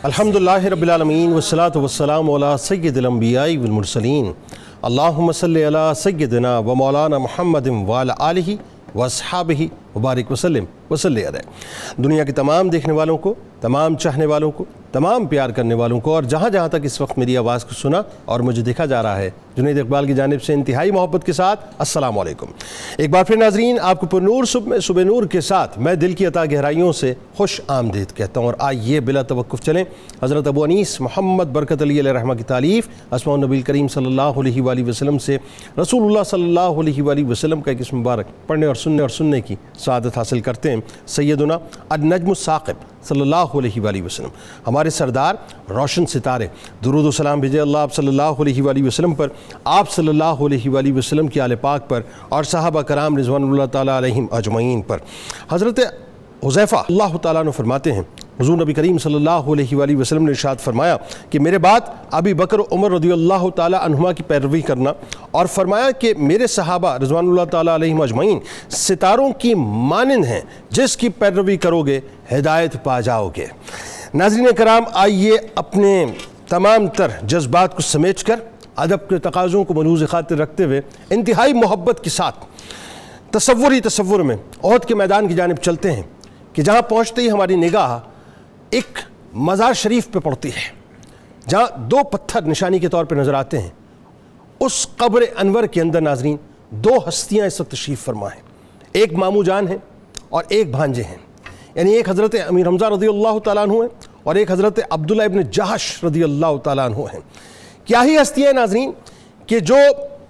الحمدللہ رب العالمین والصلاة والسلام علی سید الانبیاء والمرسلین اللہم صلی علی سیدنا و مولانا محمد وعلی آلہ واصحابہ وبارک وسلم وصلی علیہ۔ دنیا کے تمام دیکھنے والوں کو، تمام چاہنے والوں کو، تمام پیار کرنے والوں کو، اور جہاں جہاں تک اس وقت میری آواز کو سنا اور مجھے دیکھا جا رہا ہے، جنید اقبال کی جانب سے انتہائی محبت کے ساتھ السلام علیکم۔ ایک بار پھر ناظرین، آپ کو پر نور صبح نور کے ساتھ میں دل کی عطا گہرائیوں سے خوش آمدید کہتا ہوں، اور آئیے بلا توقف چلیں حضرت ابو انیس محمد برکت علی علیہ رحمہ کی تالیف اسماء النبی کریم صلی اللہ علیہ وآلہ وسلم سے رسول اللہ صلی اللہ علیہ وآلہ وسلم کا ایک اسم مبارک پڑھنے اور سننے کی سعادت حاصل کرتے ہیں۔ سیدنا النجم الثاقب صلی اللہ علیہ وآلہ وسلم، ہمارے سردار روشن ستارے، درود و سلام بھیجے اللہ آپ صلی اللہ علیہ وآلہ وسلم پر، آپ صلی اللہ علیہ وآلہ وسلم کی آل پاک پر، اور صحابہ کرام رضوان اللہ تعالیٰ علیہم اجمعین پر۔ حضرت حذیفہ اللہ تعالیٰ عنہ فرماتے ہیں، حضور نبی کریم صلی اللہ علیہ وآلہ وسلم نے ارشاد فرمایا کہ میرے بعد ابی بکر و عمر رضی اللہ تعالیٰ عنہما کی پیروی کرنا، اور فرمایا کہ میرے صحابہ رضوان اللہ تعالیٰ علیہم اجمعین ستاروں کی مانند ہیں، جس کی پیروی کرو گے ہدایت پا جاؤ گے۔ ناظرین کرام، آئیے اپنے تمام تر جذبات کو سمیٹ کر ادب کے تقاضوں کو ملحوظ خاطر رکھتے ہوئے انتہائی محبت کے ساتھ تصور میں احد کے میدان کی جانب چلتے ہیں کہ جہاں پہنچتے ہی ہماری نگاہ ایک مزار شریف پہ پڑتی ہے، جہاں دو پتھر نشانی کے طور پہ نظر آتے ہیں۔ اس قبر انور کے اندر ناظرین دو ہستیاں اس وقت تشریف فرما ہیں، ایک مامو جان ہیں اور ایک بھانجے ہیں، یعنی ایک حضرت امیر حمزہ رضی اللہ تعالیٰ عنہ ہیں اور ایک حضرت عبداللہ ابن جہش رضی اللہ تعالیٰ عنہ ہیں۔ کیا ہی ہستیاں ہیں ناظرین کہ جو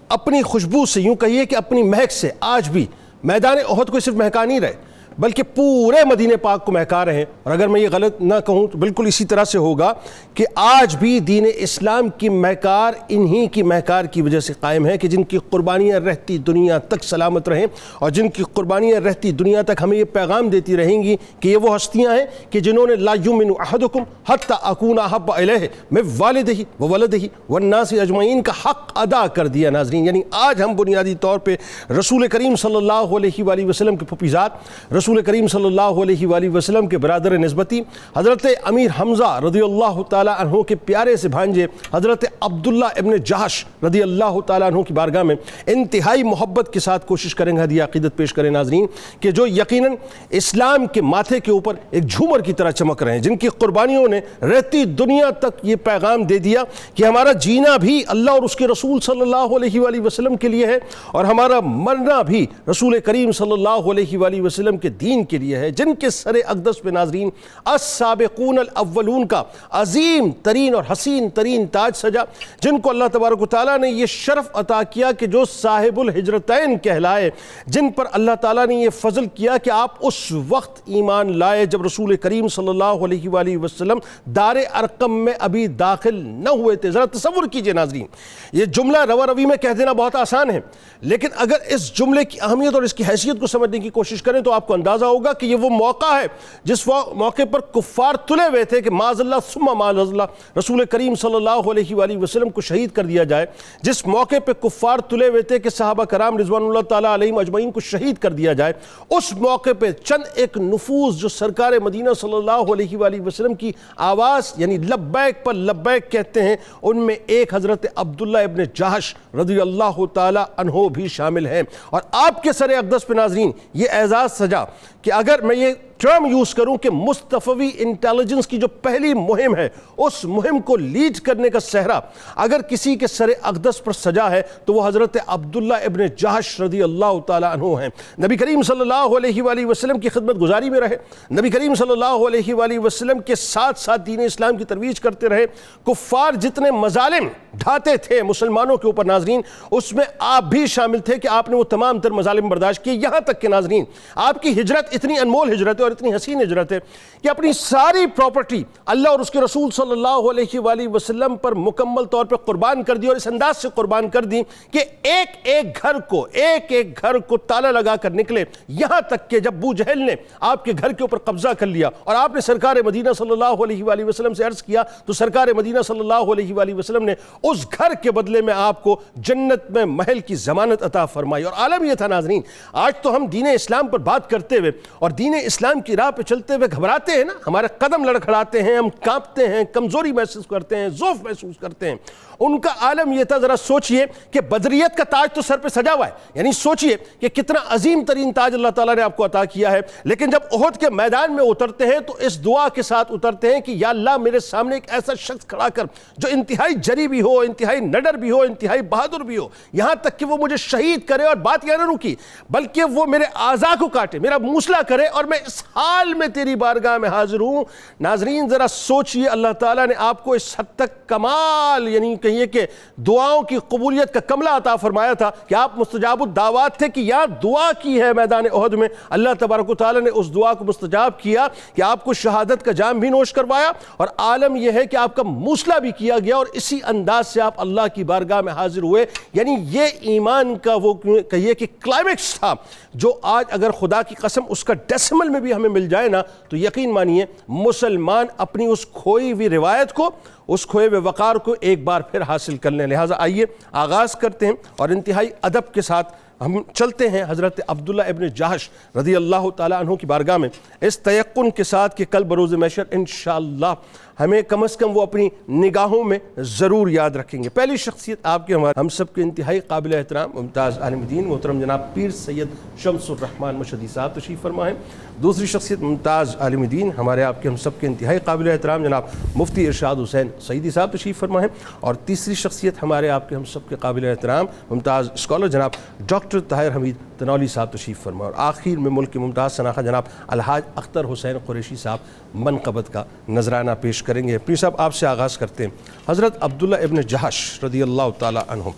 اپنی خوشبو سے، یوں کہیے کہ اپنی مہک سے آج بھی میدان احد کو صرف مہکا نہیں رہے بلکہ پورے مدینہ پاک کو مہکا رہے ہیں۔ اور اگر میں یہ غلط نہ کہوں تو بالکل اسی طرح سے ہوگا کہ آج بھی دین اسلام کی مہکار انہی کی مہکار کی وجہ سے قائم ہے کہ جن کی قربانیاں رہتی دنیا تک سلامت رہیں، اور جن کی قربانیاں رہتی دنیا تک ہمیں یہ پیغام دیتی رہیں گی کہ یہ وہ ہستیاں ہیں کہ جنہوں نے لا یؤمن احدکم حتی اکون احب الیہ من والدہ وولدہ والناس اجمعین کا حق ادا کر دیا۔ ناظرین، یعنی آج ہم بنیادی طور پہ رسول کریم صلی اللہ علیہ وآلہ وسلم کے پھوپھیزاد، رسول کریم صلی اللہ علیہ وآلہ وسلم کے برادر نسبتی حضرت امیر حمزہ رضی اللہ تعالیٰ عنہ کے پیارے سے بھانجے حضرت عبداللہ ابن جہش رضی اللہ تعالیٰ عنہ کی بارگاہ میں انتہائی محبت کے ساتھ کوشش کریں گے، ہدیہ عقیدت پیش کریں ناظرین، کہ جو یقیناً اسلام کے ماتھے کے اوپر ایک جھومر کی طرح چمک رہے ہیں، جن کی قربانیوں نے رہتی دنیا تک یہ پیغام دے دیا کہ ہمارا جینا بھی اللہ اور اس کے رسول صلی اللہ علیہ وآلہ وسلم کے لیے ہے، اور ہمارا مرنا بھی رسول کریم صلی اللہ علیہ وآلہ وسلم کے دین کے لیے ہے۔ جن کے سر اقدس پہ ناظرین السابقون الاولون کا عظیم ترین اور حسین ترین تاج سجا، جن کو اللہ تبارک و تعالیٰ نے یہ شرف عطا کیا کہ جو صاحب الہجرتین کہلائے، جن پر اللہ تعالیٰ نے یہ فضل کیا کہ آپ اس وقت ایمان لائے جب رسول کریم صلی اللہ علیہ وآلہ وسلم دار ارقم میں ابھی داخل نہ ہوئے تھے۔ ذرا تصور کیجئے ناظرین، یہ جملہ روی میں کہہ دینا بہت آسان ہے، لیکن اگر اس جملے کی اہمیت اور اس کی حیثیت کو سمجھنے کی کوشش کریں تو آپ کو اندازہ ہوگا کہ یہ وہ موقع ہے جس موقع پر کفار تلے ہوئے تھے کہ معاذ اللہ ثم معاذ اللہ رسول کریم صلی اللہ علیہ وآلہ وسلم کو شہید کر دیا جائے، جس موقع پہ کفار تلے ہوئے تھے کہ صحابہ کرام رضوان اللہ تعالیٰ علیہم اجمعین کو شہید کر دیا جائے، اس موقع پہ چند ایک نفوس جو سرکار مدینہ صلی اللہ علیہ وآلہ وسلم کی آواز یعنی لبیک پر لبیک کہتے ہیں، ان میں ایک حضرت عبداللہ ابن جہش رضی اللہ تعالیٰ عنہ بھی شامل ہیں۔ اور آپ کے سر اقدس پہ ناظرین یہ اعزاز سجا کہ اگر میں یہ ٹرم یوز کروں کہ مصطفی انٹیلیجنس کی جو پہلی مہم ہے، اس مہم کو لیڈ کرنے کا صحرا اگر کسی کے سر اقدس پر سجا ہے تو وہ حضرت عبداللہ ابن جہش رضی اللہ تعالیٰ عنہ ہیں۔ نبی کریم صلی اللہ علیہ وآلہ وسلم کی خدمت گزاری میں رہے، نبی کریم صلی اللہ علیہ وآلہ وسلم کے ساتھ ساتھ دین اسلام کی ترویج کرتے رہے۔ کفار جتنے مظالم ڈھاتے تھے مسلمانوں کے اوپر ناظرین، اس میں آپ بھی شامل تھے کہ آپ نے وہ تمام تر مظالم برداشت کیے، یہاں تک کہ ناظرین آپ کی ہجرت اتنی انمول ہجرت ہے اور اتنی حسین ہجرت ہے کہ اپنی ساری پراپرٹی اللہ اور اس کے رسول صلی اللہ علیہ وآلہ وسلم پر مکمل طور پر قربان کر دی، اور اس انداز سے قربان کر دی کہ ایک ایک گھر کو تالا لگا کر نکلے، یہاں تک کہ جب ابو جہل نے آپ کے گھر کے اوپر قبضہ کر لیا اور آپ نے سرکار مدینہ صلی اللہ علیہ وآلہ وسلم سے عرض کیا تو سرکار مدینہ صلی اللہ علیہ وآلہ وسلم نے اس گھر کے بدلے میں آپ کو جنت میں محل کی ضمانت عطا فرمائی۔ اور عالم یہ تھا ناظرین، آج تو ہم دین اسلام پر بات کرتے ہوئے اور دین اسلام اسلام کی راہ پہ چلتے ہوئے گھبراتے ہیں نا، ہمارے قدم لڑکھڑاتے ہیں، ہم کانپتے ہیں، کمزوری محسوس کرتے ہیں، ضعف محسوس کرتے ہیں، ان کا عالم یہ تھا. ذرا سوچئے کہ بدریت کا تاج تو سر پہ سجا ہوا ہے، یعنی سوچئے کہ کتنا عظیم ترین تاج اللہ تعالیٰ نے آپ کو عطا کیا ہے، لیکن جب احد کے میدان میں اترتے ہیں تو اس دعا کے ساتھ اترتے ہیں کہ یا اللہ میرے سامنے ایک ایسا شخص کھڑا کر جو انتہائی جری بھی ہو، انتہائی نڈر بھی ہو، انتہائی بہادر بھی ہو، یہاں تک کہ وہ مجھے شہید کرے. اور بات یہ نہ رکی بلکہ وہ میرے اعضاء کو کاٹے، میرا موصلہ کرے، اور میں اس حال میں تیری بارگاہ میں حاضر ہوں. ناظرین ذرا سوچئے اللہ تعالیٰ نے آپ کو اس حد تک کمال، یعنی کہیے کہ دعاؤں کی قبولیت کا کملہ عطا فرمایا تھا کہ آپ مستجاب الدعوات تھے، کہ یہاں دعا کی ہے میدان احد میں، اللہ تبارک و تعالیٰ نے اس دعا کو مستجاب کیا کہ آپ کو شہادت کا جام بھی نوش کروایا، اور عالم یہ ہے کہ آپ کا موصلہ بھی کیا گیا، اور اسی انداز سے آپ اللہ کی بارگاہ میں حاضر ہوئے. یعنی یہ ایمان کا وہ کہیے کہ کلائمیکس تھا جو آج اگر خدا کی قسم اس کا ڈیسیمل میں بھی ہمیں مل جائے نا تو یقین مانیے مسلمان اپنی اس کھوئی ہوئی روایت کو، اس کھوئے ہوئے وقار کو ایک بار پھر حاصل کر لیں. لہٰذا آئیے آغاز کرتے ہیں اور انتہائی ادب کے ساتھ ہم چلتے ہیں حضرت عبداللہ ابن جہش رضی اللہ تعالیٰ عنہ کی بارگاہ میں، اس تیقن کے ساتھ کہ کل بروز محشر انشاءاللہ ہمیں کم از کم وہ اپنی نگاہوں میں ضرور یاد رکھیں گے. پہلی شخصیت آپ کے ہم سب کے انتہائی قابل احترام ممتاز عالم دین محترم جناب پیر سید شمس الرحمن مشہدی صاحب تشریف فرما ہیں. دوسری شخصیت ممتاز عالم دین ہمارے آپ کے ہم سب کے انتہائی قابل احترام جناب مفتی ارشاد حسین سعیدی صاحب تشریف فرما ہیں. اور تیسری شخصیت ہمارے آپ کے ہم سب کے قابل احترام ممتاز اسکالر جناب ڈاکٹر طاہر حمید تنولی صاحب تشریف فرما. اور آخر میں ملک کے ممتاز شناخہ جناب الحاج اختر حسین قریشی صاحب منقبت کا نذرانہ پیش کریں گے. پیر صاحب آپ سے آغاز کرتے ہیں. حضرت عبداللہ ابن جہش رضی اللہ تعالیٰ عنہ،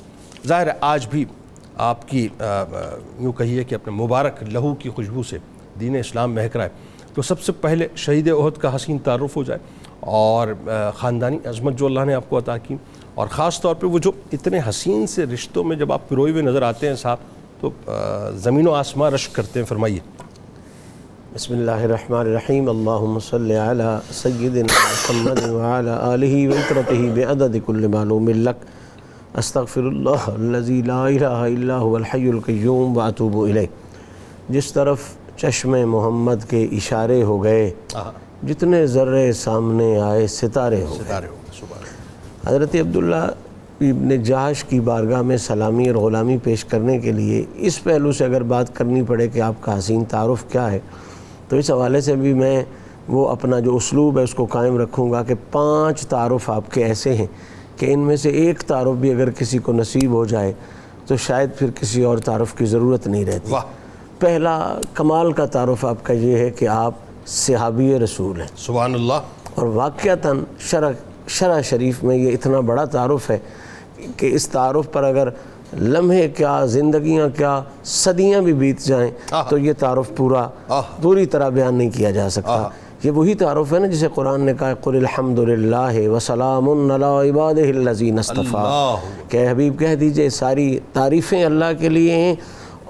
ظاہر ہے آج بھی آپ کی یوں کہیے کہ اپنے مبارک لہو کی خوشبو سے دین اسلام مہک رہا ہے، تو سب سے پہلے شہید احد کا حسین تعارف ہو جائے اور خاندانی عظمت جو اللہ نے آپ کو عطا کی، اور خاص طور پہ وہ جو اتنے حسین سے رشتوں میں جب آپ پروئے ہوئے نظر آتے ہیں صاحب تو زمین و آسمان رشک کرتے ہیں. فرمائیے. بسم اللہ الرحمن الرحیم. اللہم صلی علی سیدنا محمد وعلی آلہ وعطرتہ بعدد کل معلوم لک. استغفر اللہ الذی لا الہ الا هو الحی القیوم واتوب الیہ. جس طرف چشم محمد کے اشارے ہو گئے، جتنے ذرے سامنے آئے ستارے ہو گئے. حضرت عبداللہ ابن جہش کی بارگاہ میں سلامی اور غلامی پیش کرنے کے لیے اس پہلو سے اگر بات کرنی پڑے کہ آپ کا حسین تعارف کیا ہے، تو اس حوالے سے بھی میں وہ اپنا جو اسلوب ہے اس کو قائم رکھوں گا کہ 5 تعارف آپ کے ایسے ہیں کہ ان میں سے ایک تعارف بھی اگر کسی کو نصیب ہو جائے تو شاید پھر کسی اور تعارف کی ضرورت نہیں رہتی. پہلا کمال کا تعارف آپ کا یہ ہے کہ آپ صحابی رسول ہیں. سبحان اللہ. اور واقعتاً شرع شریف میں یہ اتنا بڑا تعارف ہے کہ اس تعارف پر اگر لمحے کیا، زندگیاں کیا، صدیاں بھی بیت جائیں تو یہ تعارف پوری طرح بیان نہیں کیا جا سکتا. یہ وہی تعارف ہے نا جسے قرآن نے کہا قُلِ الْحَمْدُ لِلَّهِ وَسَلَامٌ عَلَىٰ عِبَادِهِ الَّذِينَ اصْطَفَىٰ، کہ حبیب کہہ دیجئے ساری تعریفیں اللہ کے لیے ہیں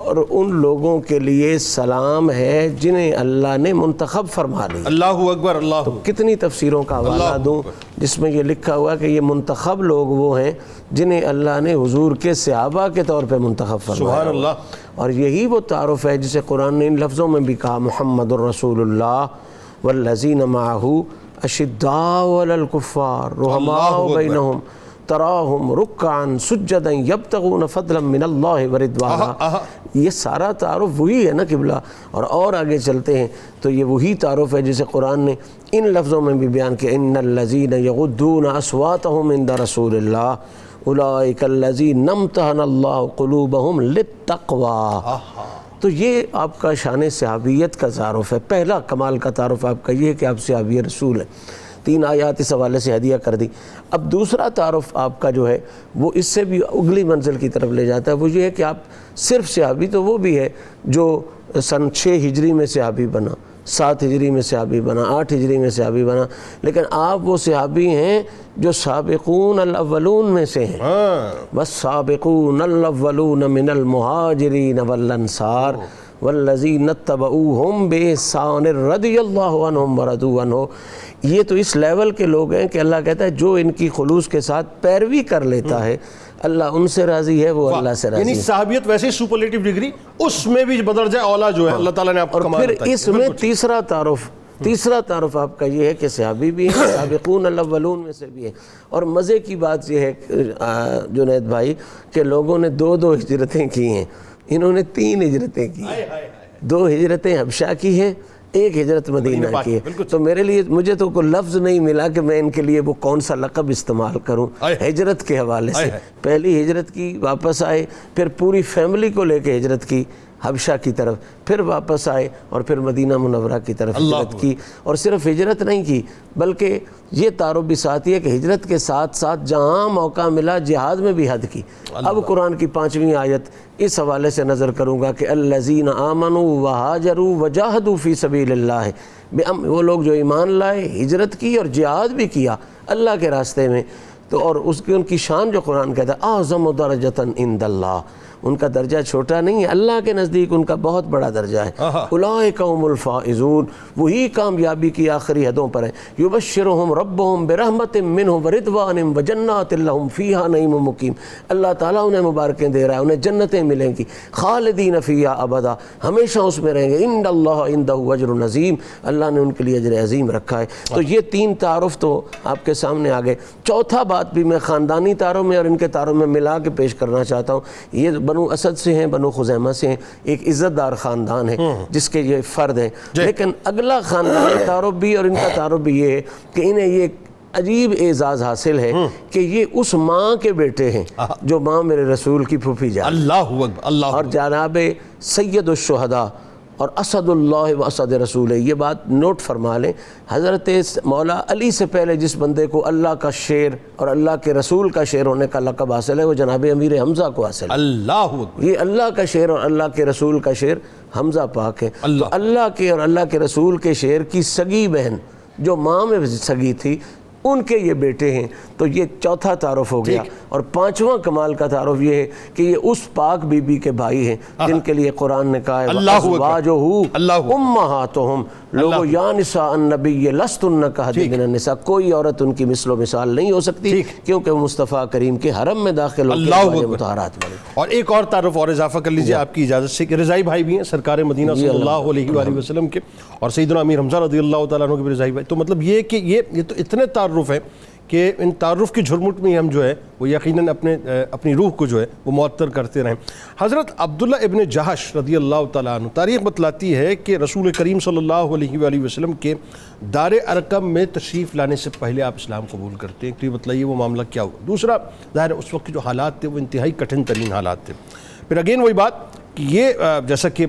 اور ان لوگوں کے لیے سلام ہے جنہیں اللہ نے منتخب فرما لیا. اللہ اکبر. اللہ. تو کتنی تفسیروں کا حوالہ دوں جس میں یہ لکھا ہوا کہ یہ منتخب لوگ وہ ہیں جنہیں اللہ نے حضور کے صحابہ کے طور پہ منتخب فرمایا. سبحان اللہ. اور یہی وہ تعارف ہے جسے قرآن نے ان لفظوں میں بھی کہا محمد الرسول اللہ والذین معہ اشداء علی الکفار رحماء بینہم تراہم رکعا سجدا یبتغون فضلا من اللہ ورضوانا. یہ سارا تعارف وہی ہے نا قبلہ. اور آگے چلتے ہیں تو یہ وہی تعارف ہے جسے قرآن نے ان لفظوں میں بھی بیان کیا ان الذین یغضون اصواتهم عند رسول اللہ اولئک الذین امتحن اللہ قلوبهم للتقوی. تو یہ آپ کا شان صحابیت کا تعارف ہے. پہلا کمال کا تعارف آپ کا یہ ہے کہ آپ صحابی رسول ہیں. 3 آیات اس حوالے سے ہدیہ کر دی. اب دوسرا تعارف آپ کا جو ہے وہ اس سے بھی اگلی منزل کی طرف لے جاتا ہے. وہ یہ ہے کہ آپ صرف صحابی تو وہ بھی ہے جو سن 6 ہجری میں صحابی بنا، 7 ہجری میں صحابی بنا، 8 ہجری میں صحابی بنا، لیکن آپ وہ صحابی ہیں جو سابقون الاولون میں سے ہیں. والسابقون الاولون من المہاجرین والانصار والذین اتبعوہم بإحسان رضی اللہ عنہم ورضوا عنہ. یہ تو اس لیول کے لوگ ہیں کہ اللہ کہتا ہے جو ان کی خلوص کے ساتھ پیروی کر لیتا ہے اللہ ان سے راضی ہے، وہ اللہ سے راضی ہے. یعنی صحابیت ویسے سپرلیٹو ڈگری، اس میں بھی بدرجہ اولا جو ہے اللہ تعالیٰ نے آپ کو کمال اور عطا پھر کی. اس میں تیسرا تعارف آپ کا یہ ہے کہ صحابی بھی ہیں، سابقون الاولون میں سے بھی ہیں. اور مزے کی بات یہ ہے جنید بھائی کہ لوگوں نے 2 ہجرتیں کی ہیں، انہوں نے 3 ہجرتیں کی ہیں. 2 ہجرتیں حبشہ کی ہیں، 1 ہجرت مدینہ کی ہے. تو میرے لیے مجھے تو کوئی لفظ نہیں ملا کہ میں ان کے لیے وہ کون سا لقب استعمال کروں ہجرت کے حوالے سے. پہلی ہجرت کی، واپس آئے، پھر پوری فیملی کو لے کے ہجرت کی حبشہ کی طرف، پھر واپس آئے اور پھر مدینہ منورہ کی طرف ہجرت کی. اور صرف ہجرت نہیں کی بلکہ یہ تعارف بھی ساتھ ہے کہ ہجرت کے ساتھ ساتھ جہاں موقع ملا جہاد میں بھی حد کی. اب قرآن کی 5ویں آیت اس حوالے سے نظر کروں گا کہ الذین آمنوا وہاجروا وجاہدوا فی سبیل اللہ، وہ لوگ جو ایمان لائے، ہجرت کی اور جہاد بھی کیا اللہ کے راستے میں. تو اور ان کی شان جو قرآن کہتا ہے اعظم درجۃ عند اللہ، ان کا درجہ چھوٹا نہیں ہے، اللہ کے نزدیک ان کا بہت بڑا درجہ ہے. اولئک هم الفائزون، وہی کامیابی کی آخری حدوں پر ہیں. یبشرهم ربهم برحمت منہ ورضوان وجنات لهم فیہا نعیم مقیم. اللہ تعالیٰ انہیں مبارکیں دے رہا ہے، انہیں جنتیں ملیں گی خالدین فیہا ابدا، ہمیشہ اس میں رہیں گے. ان اللہ عنده اجر عظیم، اللہ نے ان کے لیے اجر عظیم رکھا ہے. تو یہ 3 تعارف تو آپ کے سامنے آ گئے. چوتھا بات بھی میں خاندانی تعارف میں اور ان کے تعارف میں ملا کے پیش کرنا چاہتا ہوں. یہ بنو اسد سے ہیں، بنو خزیمہ سے ہیں، ایک عزت دار خاندان ہے جس کے یہ فرد ہیں. لیکن اگلا خاندانی تعارف بھی اور ان کا تعارف بھی یہ ہے کہ انہیں یہ عجیب اعزاز حاصل ہے کہ یہ اس ماں کے بیٹے ہیں جو ماں میرے رسول کی پھوپھی جان. اللہ اکبر، اللہ اور جناب سید الشہداء اور اسد اللہ و اسد رسول ہے. یہ بات نوٹ فرما لیں، حضرت مولا علی سے پہلے جس بندے کو اللہ کا شیر اور اللہ کے رسول کا شیر ہونے کا لقب حاصل ہے وہ جناب امیر حمزہ کو حاصل ہے. اللہ اکبر. یہ اللہ کا شیر اور اللہ کے رسول کا شیر حمزہ پاک ہے. تو اللہ کے اور اللہ کے رسول کے شیر کی سگی بہن جو ماں میں سگی تھی ان کے یہ بیٹے ہیں. تو یہ چوتھا تعارف ہو گیا. اور 5واں کمال کا تعارف یہ ہے کہ یہ اس پاک بی بی کے بھائی ہیں جن کے لیے قرآن نے کہا ہے وَأَزْوَاجُهُ أُمَّهَاتُهُمْ. لوگو یا نساء النبی لستن کأحد من النساء، کوئی عورت ان کی مثل و مثال نہیں ہو سکتی کیونکہ وہ مصطفیٰ کریم کے حرم میں داخل ہو کے مطہرات بنے. اور ایک اور تعارف اور اضافہ کر لیجئے آپ کی اجازت سے کہ رضائی بھائی بھی ہیں سرکار مدینہ صلی اللہ علیہ وآلہ وسلم کے، اور سیدنا امیر حمزہ رضی اللہ تعالیٰ عنہ کے بھی رضائی بھائی. تو مطلب یہ کہ یہ تو اتنے تعارف ہیں کہ ان تعارف کی جھرمٹ میں ہم جو ہے وہ یقیناً اپنی روح کو جو ہے وہ معطر کرتے رہیں. حضرت عبداللہ ابن جہش رضی اللہ تعالیٰ عنہ، تاریخ بتلاتی ہے کہ رسول کریم صلی اللہ علیہ وآلہ وسلم کے دار ارقم میں تشریف لانے سے پہلے آپ اسلام قبول کرتے ہیں. تو یہ بتلائیے وہ معاملہ کیا ہوا. دوسرا ظاہر اس وقت کے جو حالات تھے وہ انتہائی کٹھن ترین حالات تھے. پھر اگین وہی بات کہ یہ جیسا کہ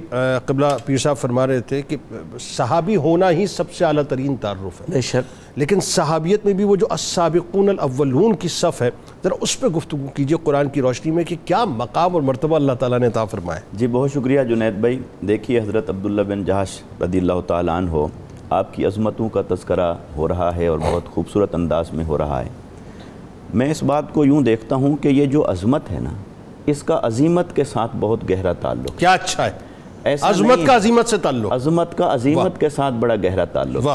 قبلہ پیر صاحب فرما رہے تھے کہ صحابی ہونا ہی سب سے اعلیٰ ترین تعارف ہے. بے شک. لیکن صحابیت میں بھی وہ جو السابقون الاولون کی صف ہے، ذرا اس پہ گفتگو کیجئے قرآن کی روشنی میں کہ کیا مقام اور مرتبہ اللہ تعالیٰ نے عطا فرمایا. جی بہت شکریہ جنید بھائی. دیکھیے حضرت عبداللہ بن جہش رضی اللہ تعالیٰ عنہ، آپ کی عظمتوں کا تذکرہ ہو رہا ہے اور بہت خوبصورت انداز میں ہو رہا ہے. میں اس بات کو یوں دیکھتا ہوں کہ یہ جو عظمت ہے نا، اس کا عظیمت کے ساتھ بہت گہرا تعلق. کیا اچھا ہے، عظمت کا عظیمت سے تعلق، عظمت کا عظیمت کے ساتھ بڑا گہرا تعلق.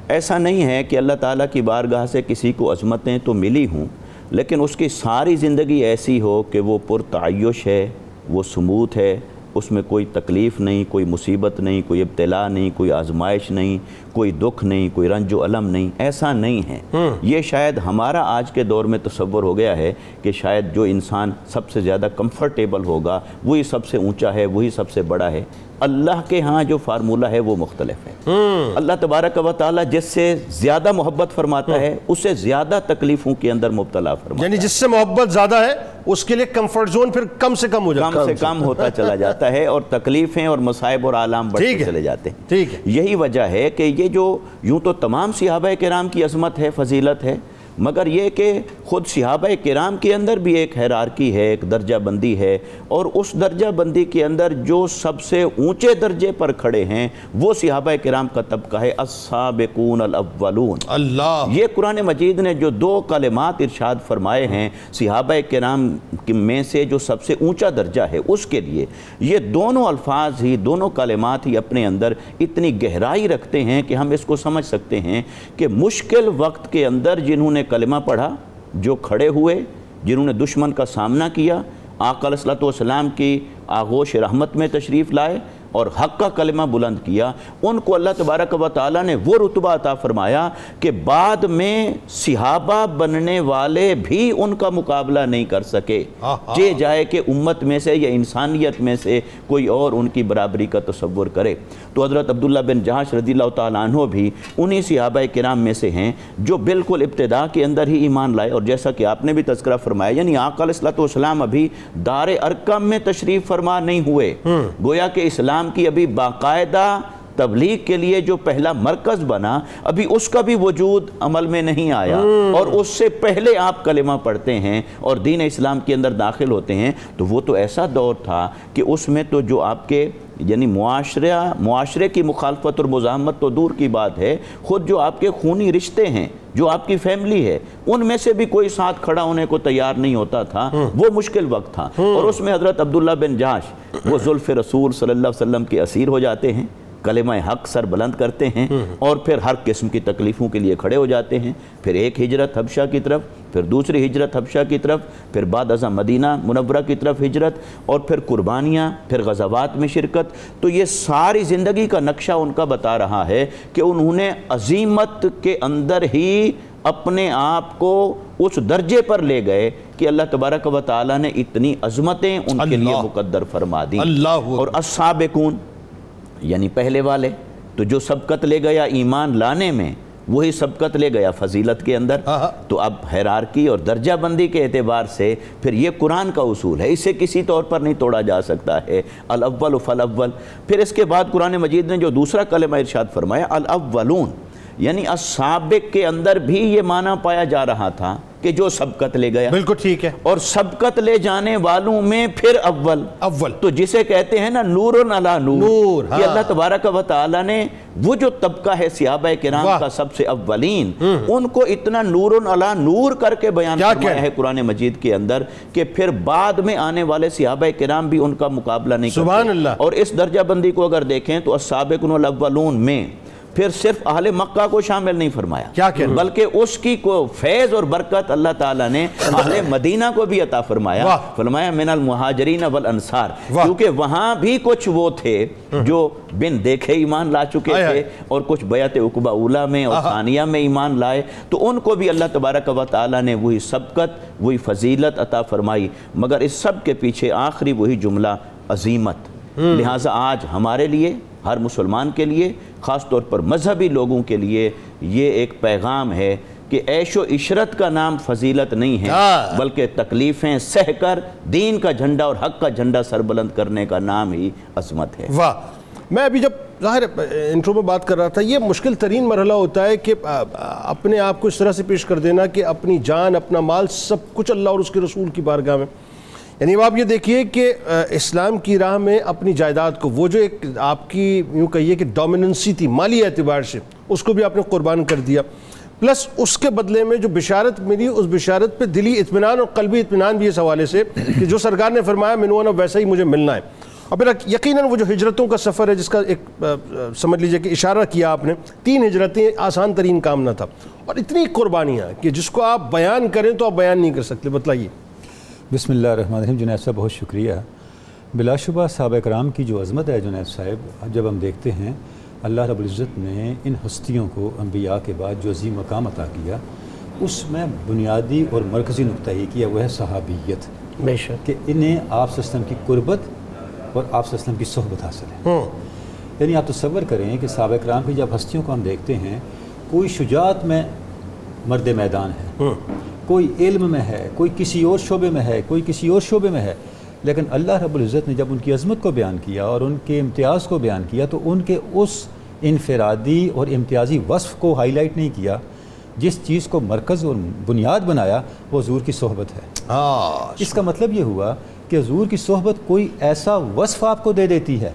ایسا نہیں ہے کہ اللہ تعالیٰ کی بارگاہ سے کسی کو عظمتیں تو ملی ہوں لیکن اس کی ساری زندگی ایسی ہو کہ وہ پرتعیش ہے، وہ سموت ہے، اس میں کوئی تکلیف نہیں، کوئی مصیبت نہیں، کوئی ابتلا نہیں، کوئی آزمائش نہیں، کوئی دکھ نہیں، کوئی رنج و علم نہیں. ایسا نہیں ہے. یہ شاید ہمارا آج کے دور میں تصور ہو گیا ہے کہ شاید جو انسان سب سے زیادہ کمفرٹیبل ہوگا وہی سب سے اونچا ہے، وہی سب سے بڑا ہے. اللہ کے ہاں جو فارمولہ ہے وہ مختلف ہے. اللہ تبارک و تعالیٰ جس سے زیادہ محبت فرماتا ہے اس سے زیادہ تکلیفوں کے اندر مبتلا فرماتا ہے. یعنی جس سے محبت زیادہ ہے اس کے لیے کمفرٹ زون پھر کم سے کم ہو جاتا ہے، کم سے کم ہوتا چلا جاتا ہے اور تکلیفیں اور مصائب اور آلام بڑھتے چلے جاتے ہیں. ٹھیک ہے. یہی وجہ ہے کہ یہ جو یوں تو تمام صحابہ کرام کی عظمت ہے، فضیلت ہے، مگر یہ کہ خود صحابہ کرام کے اندر بھی ایک ہیرارکی ہے، ایک درجہ بندی ہے، اور اس درجہ بندی کے اندر جو سب سے اونچے درجے پر کھڑے ہیں وہ صحابہ کرام کا طبقہ ہے، السابقون الاولون۔ اللہ، یہ قرآن مجید نے جو دو کلمات ارشاد فرمائے ہیں صحابہ کرام میں سے جو سب سے اونچا درجہ ہے اس کے لیے، یہ دونوں الفاظ ہی، دونوں کلمات ہی اپنے اندر اتنی گہرائی رکھتے ہیں کہ ہم اس کو سمجھ سکتے ہیں کہ مشکل وقت کے اندر جنہوں نے کلمہ پڑھا، جو کھڑے ہوئے، جنہوں نے دشمن کا سامنا کیا، آقا علیہ السلام کی آغوش رحمت میں تشریف لائے اور حق کا کلمہ بلند کیا، ان کو اللہ تبارک و تعالیٰ نے وہ رتبہ عطا فرمایا کہ بعد میں صحابہ بننے والے بھی ان کا مقابلہ نہیں کر سکے، چاہے جائے کہ امت میں سے یا انسانیت میں سے کوئی اور ان کی برابری کا تصور کرے۔ تو حضرت عبداللہ بن جہش رضی اللہ تعالیٰ عنہ بھی انہی صحابہ کرام میں سے ہیں جو بالکل ابتدا کے اندر ہی ایمان لائے، اور جیسا کہ آپ نے بھی تذکرہ فرمایا، یعنی آقا علیہ السلام ابھی دار ارقم میں تشریف فرما نہیں ہوئے، گویا کہ اسلام کی ابھی باقاعدہ تبلیغ کے لیے جو پہلا مرکز بنا ابھی اس کا بھی وجود عمل میں نہیں آیا، اور اس سے پہلے آپ کلمہ پڑھتے ہیں اور دین اسلام کے اندر داخل ہوتے ہیں، تو وہ تو ایسا دور تھا کہ اس میں تو جو آپ کے یعنی معاشرے کی مخالفت اور مزاحمت تو دور کی بات ہے، خود جو آپ کے خونی رشتے ہیں، جو آپ کی فیملی ہے، ان میں سے بھی کوئی ساتھ کھڑا ہونے کو تیار نہیں ہوتا تھا، وہ مشکل وقت تھا، اور اس میں حضرت عبداللہ بن جہش وہ زلف رسول صلی اللہ علیہ وسلم کے اسیر ہو جاتے ہیں، کلمہ حق سر بلند کرتے ہیں، اور پھر ہر قسم کی تکلیفوں کے لیے کھڑے ہو جاتے ہیں، پھر ایک ہجرت حبشہ کی طرف، پھر دوسری ہجرت حبشہ کی طرف، پھر بعد ازاں مدینہ منورہ کی طرف ہجرت، اور پھر قربانیاں، پھر غزوات میں شرکت۔ تو یہ ساری زندگی کا نقشہ ان کا بتا رہا ہے کہ انہوں نے عظیمت کے اندر ہی اپنے آپ کو اس درجے پر لے گئے کہ اللہ تبارک و تعالیٰ نے اتنی عظمتیں ان کے لیے مقدر فرما دی۔ اور السابقون یعنی پہلے والے، تو جو سبقت لے گیا ایمان لانے میں وہی سبقت لے گیا فضیلت کے اندر۔ تو اب ہیرارکی اور درجہ بندی کے اعتبار سے پھر یہ قرآن کا اصول ہے، اسے کسی طور پر نہیں توڑا جا سکتا ہے، الاول فالاول۔ پھر اس کے بعد قرآن مجید نے جو دوسرا کلمہ ارشاد فرمایا الاولون، یعنی السابق کے اندر بھی یہ معنی پایا جا رہا تھا کہ جو سبقت لے گیا، بالکل ٹھیک ہے، اور سبقت لے جانے والوں میں پھر اول، تو جسے کہتے ہیں نا نور علی نور، کہ اللہ تبارک و تعالی نے وہ جو طبقہ ہے صحابہ کرام کا سب سے اولین، ان کو اتنا نور علی نور کر کے بیان فرمایا ہے قرآن مجید کے اندر کہ پھر بعد میں آنے والے صحابہ کرام بھی ان کا مقابلہ نہیں کرتے۔ سبحان اللہ۔ اور اس درجہ بندی کو اگر دیکھیں تو السابقون الاولون میں پھر صرف اہل مکہ کو شامل نہیں فرمایا، بلکہ اس کی کو فیض اور برکت اللہ تعالیٰ نے اہل مدینہ کو بھی عطا فرمایا، فرمایا من المہاجرین والانصار، کیونکہ وہاں بھی کچھ وہ تھے جو بن دیکھے ایمان لا چکے تھے، اور کچھ بیعت عقبہ اولیٰ میں اور ثانیہ میں ایمان لائے، تو ان کو بھی اللہ تبارک و تعالیٰ نے وہی سبقت، وہی فضیلت عطا فرمائی۔ مگر اس سب کے پیچھے آخری وہی جملہ عظیمت۔ لہٰذا آج ہمارے لیے، ہر مسلمان کے لیے، خاص طور پر مذہبی لوگوں کے لیے یہ ایک پیغام ہے کہ عیش و عشرت کا نام فضیلت نہیں ہے، بلکہ تکلیفیں سہ کر دین کا جھنڈا اور حق کا جھنڈا سر بلند کرنے کا نام ہی عظمت ہے۔ واہ! میں ابھی جب ظاہر انٹرو میں بات کر رہا تھا، یہ مشکل ترین مرحلہ ہوتا ہے کہ اپنے آپ کو اس طرح سے پیش کر دینا کہ اپنی جان، اپنا مال، سب کچھ اللہ اور اس کے رسول کی بارگاہ میں۔ یعنی آپ یہ دیکھیے کہ اسلام کی راہ میں اپنی جائیداد کو، وہ جو ایک آپ کی یوں کہیے کہ ڈومیننسی تھی مالی اعتبار سے، اس کو بھی آپ نے قربان کر دیا، پلس اس کے بدلے میں جو بشارت ملی، اس بشارت پہ دلی اطمینان اور قلبی اطمینان بھی اس حوالے سے کہ جو سرکار نے فرمایا منوانا ویسا ہی مجھے ملنا ہے۔ اور پھر یقیناً وہ جو ہجرتوں کا سفر ہے جس کا ایک سمجھ لیجئے کہ اشارہ کیا آپ نے، 3 ہجرتیں آسان ترین کام نہ تھا، اور اتنی قربانیاں کہ جس کو آپ بیان کریں تو آپ بیان نہیں کر سکتے۔ بتلائیے۔ بسم اللہ الرحمن الرحیم۔ جنید صاحب بہت شکریہ۔ بلا شبہ صحابہ کرام کی جو عظمت ہے جنید صاحب، جب ہم دیکھتے ہیں اللہ رب العزت نے ان ہستیوں کو انبیاء کے بعد جو عظیم مقام عطا کیا، اس میں بنیادی اور مرکزی نقطہ یہ کیا وہ ہے صحابیت، بے شک، کہ انہیں آپ صلی اللہ علیہ وسلم کی قربت اور آپ صلی اللہ علیہ وسلم کی صحبت حاصل ہے۔ یعنی آپ تصور کریں کہ صحابہ کرام کی جب ہستیوں کو ہم دیکھتے ہیں، کوئی شجاعت میں مرد میدان ہے، کوئی علم میں ہے، کوئی کسی اور شعبے میں ہے، کوئی کسی اور شعبے میں ہے، لیکن اللہ رب العزت نے جب ان کی عظمت کو بیان کیا اور ان کے امتیاز کو بیان کیا تو ان کے اس انفرادی اور امتیازی وصف کو ہائی لائٹ نہیں کیا، جس چیز کو مرکز اور بنیاد بنایا وہ حضور کی صحبت ہے۔ اس کا مطلب یہ ہوا کہ حضور کی صحبت کوئی ایسا وصف آپ کو دے دیتی ہے،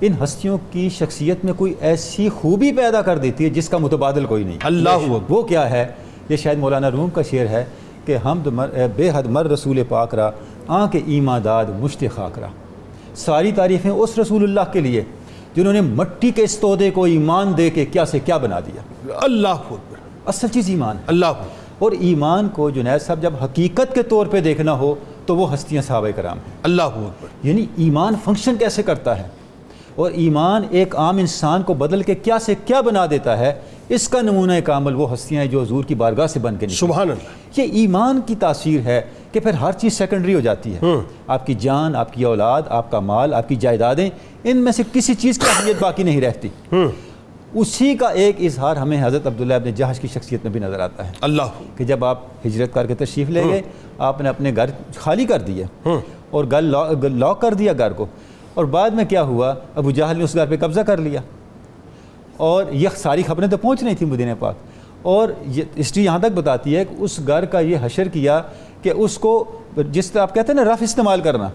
ان ہستیوں کی شخصیت میں کوئی ایسی خوبی پیدا کر دیتی ہے جس کا متبادل کوئی نہیں۔ اللہ وہ کیا ہے؟ یہ شاید مولانا روم کا شعر ہے کہ حمد بے حد مر رسول پاک را آنکھ ایمان داد مشت خاک را۔ ساری تعریفیں اس رسول اللہ کے لیے جنہوں نے مٹی کے اس تودے کو ایمان دے کے کیا سے کیا بنا دیا۔ اللہ اکبر، اصل چیز ایمان ہے۔ اللہ، اور ایمان کو جنید صاحب جب حقیقت کے طور پہ دیکھنا ہو تو وہ ہستیاں صحابہ کرام ہیں۔ اللہ اکبر، یعنی ایمان فنکشن کیسے کرتا ہے اور ایمان ایک عام انسان کو بدل کے کیا سے کیا بنا دیتا ہے، اس کا نمونہ کامل وہ ہستیاں ہیں جو حضور کی بارگاہ سے بن کے نکلی۔ سبحان اللہ۔ یہ ایمان کی تاثیر ہے کہ پھر ہر چیز سیکنڈری ہو جاتی ہے۔ آپ کی جان، آپ کی اولاد، آپ کا مال، آپ کی جائیدادیں، ان میں سے کسی چیز کی اہمیت باقی نہیں رہتی۔ اسی کا ایک اظہار ہمیں حضرت عبداللہ ابن جہش کی شخصیت میں بھی نظر آتا ہے اللہ، کہ جب آپ ہجرت کر کے تشریف لے گئے، آپ نے اپنے گھر خالی کر دیے اور لاک کر دیا گھر کو، اور بعد میں کیا ہوا؟ ابو جہل نے اس گھر پہ قبضہ کر لیا، اور یہ ساری خبریں تو پہنچ رہی تھیں مدینہ پاک، اور ہسٹری یہاں تک بتاتی ہے کہ اس گھر کا یہ حشر کیا کہ اس کو جس طرح آپ کہتے ہیں نا رف استعمال کرنا،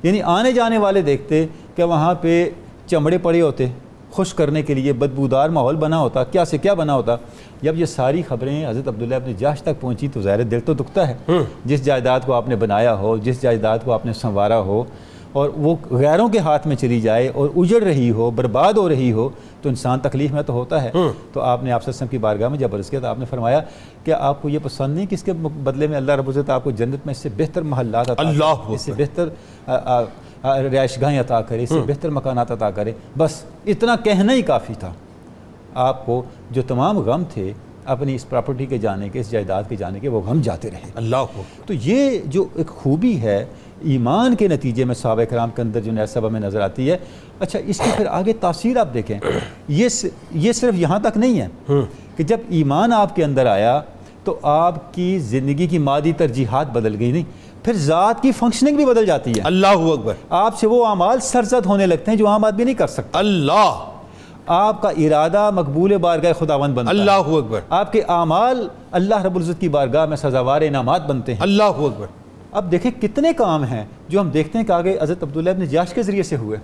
یعنی آنے جانے والے دیکھتے کہ وہاں پہ چمڑے پڑے ہوتے خشک کرنے کے لیے، بدبودار ماحول بنا ہوتا، کیا سے کیا بنا ہوتا۔ جب یہ ساری خبریں حضرت عبداللہ ابن جہش تک پہنچی تو ظاہر دل تو دکھتا ہے۔ جس جائیداد کو آپ نے بنایا ہو، جس جائیداد کو آپ نے سنوارا ہو، اور وہ غیروں کے ہاتھ میں چلی جائے اور اجڑ رہی ہو، برباد ہو رہی ہو، تو انسان تکلیف میں تو ہوتا ہے۔ تو آپ نے آپ صلی اللہ علیہ وسلم کی بارگاہ میں جب عرض کیا تو آپ نے فرمایا کہ آپ کو یہ پسند نہیں کہ اس کے بدلے میں اللہ رب العزت آپ کو جنت میں اس سے بہتر محلات عطا کرے، اس سے بہتر رہائش گاہیں عطا کرے، اس سے بہتر مکانات عطا کرے۔ بس اتنا کہنا ہی کافی تھا۔ آپ کو جو تمام غم تھے اپنی اس پراپرٹی کے جانے کے، اس جائیداد کے جانے کے، وہ غم جاتے رہے۔ اللہ کو تو یہ جو ایک خوبی ہے ایمان کے نتیجے میں صحابہ کرام کے اندر جو نیا ہمیں نظر آتی ہے۔ اچھا، اس کی پھر آگے تاثیر آپ دیکھیں، یہ صرف یہاں تک نہیں ہے کہ جب ایمان آپ کے اندر آیا تو آپ کی زندگی کی مادی ترجیحات بدل گئی، نہیں، پھر ذات کی فنکشننگ بھی بدل جاتی ہے۔ اللہ اکبر، آپ سے وہ اعمال سرزد ہونے لگتے ہیں جو عام آدمی نہیں کر سکتا۔ اللہ، آپ کا ارادہ مقبول بارگاہ خداوند بنتا ہے۔ اللہ اکبر، آپ کے اعمال اللہ رب العزت کی بارگاہ میں سزاوار انعامات بنتے ہیں۔ اللہ اکبر۔ اب دیکھیں کتنے کام ہیں جو ہم دیکھتے ہیں کہ آگے حضرت عبداللہ ابن جہش کے ذریعے سے ہوئے۔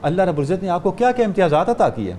اللہ رب العزت نے آپ کو کیا کیا امتیازات عطا کیے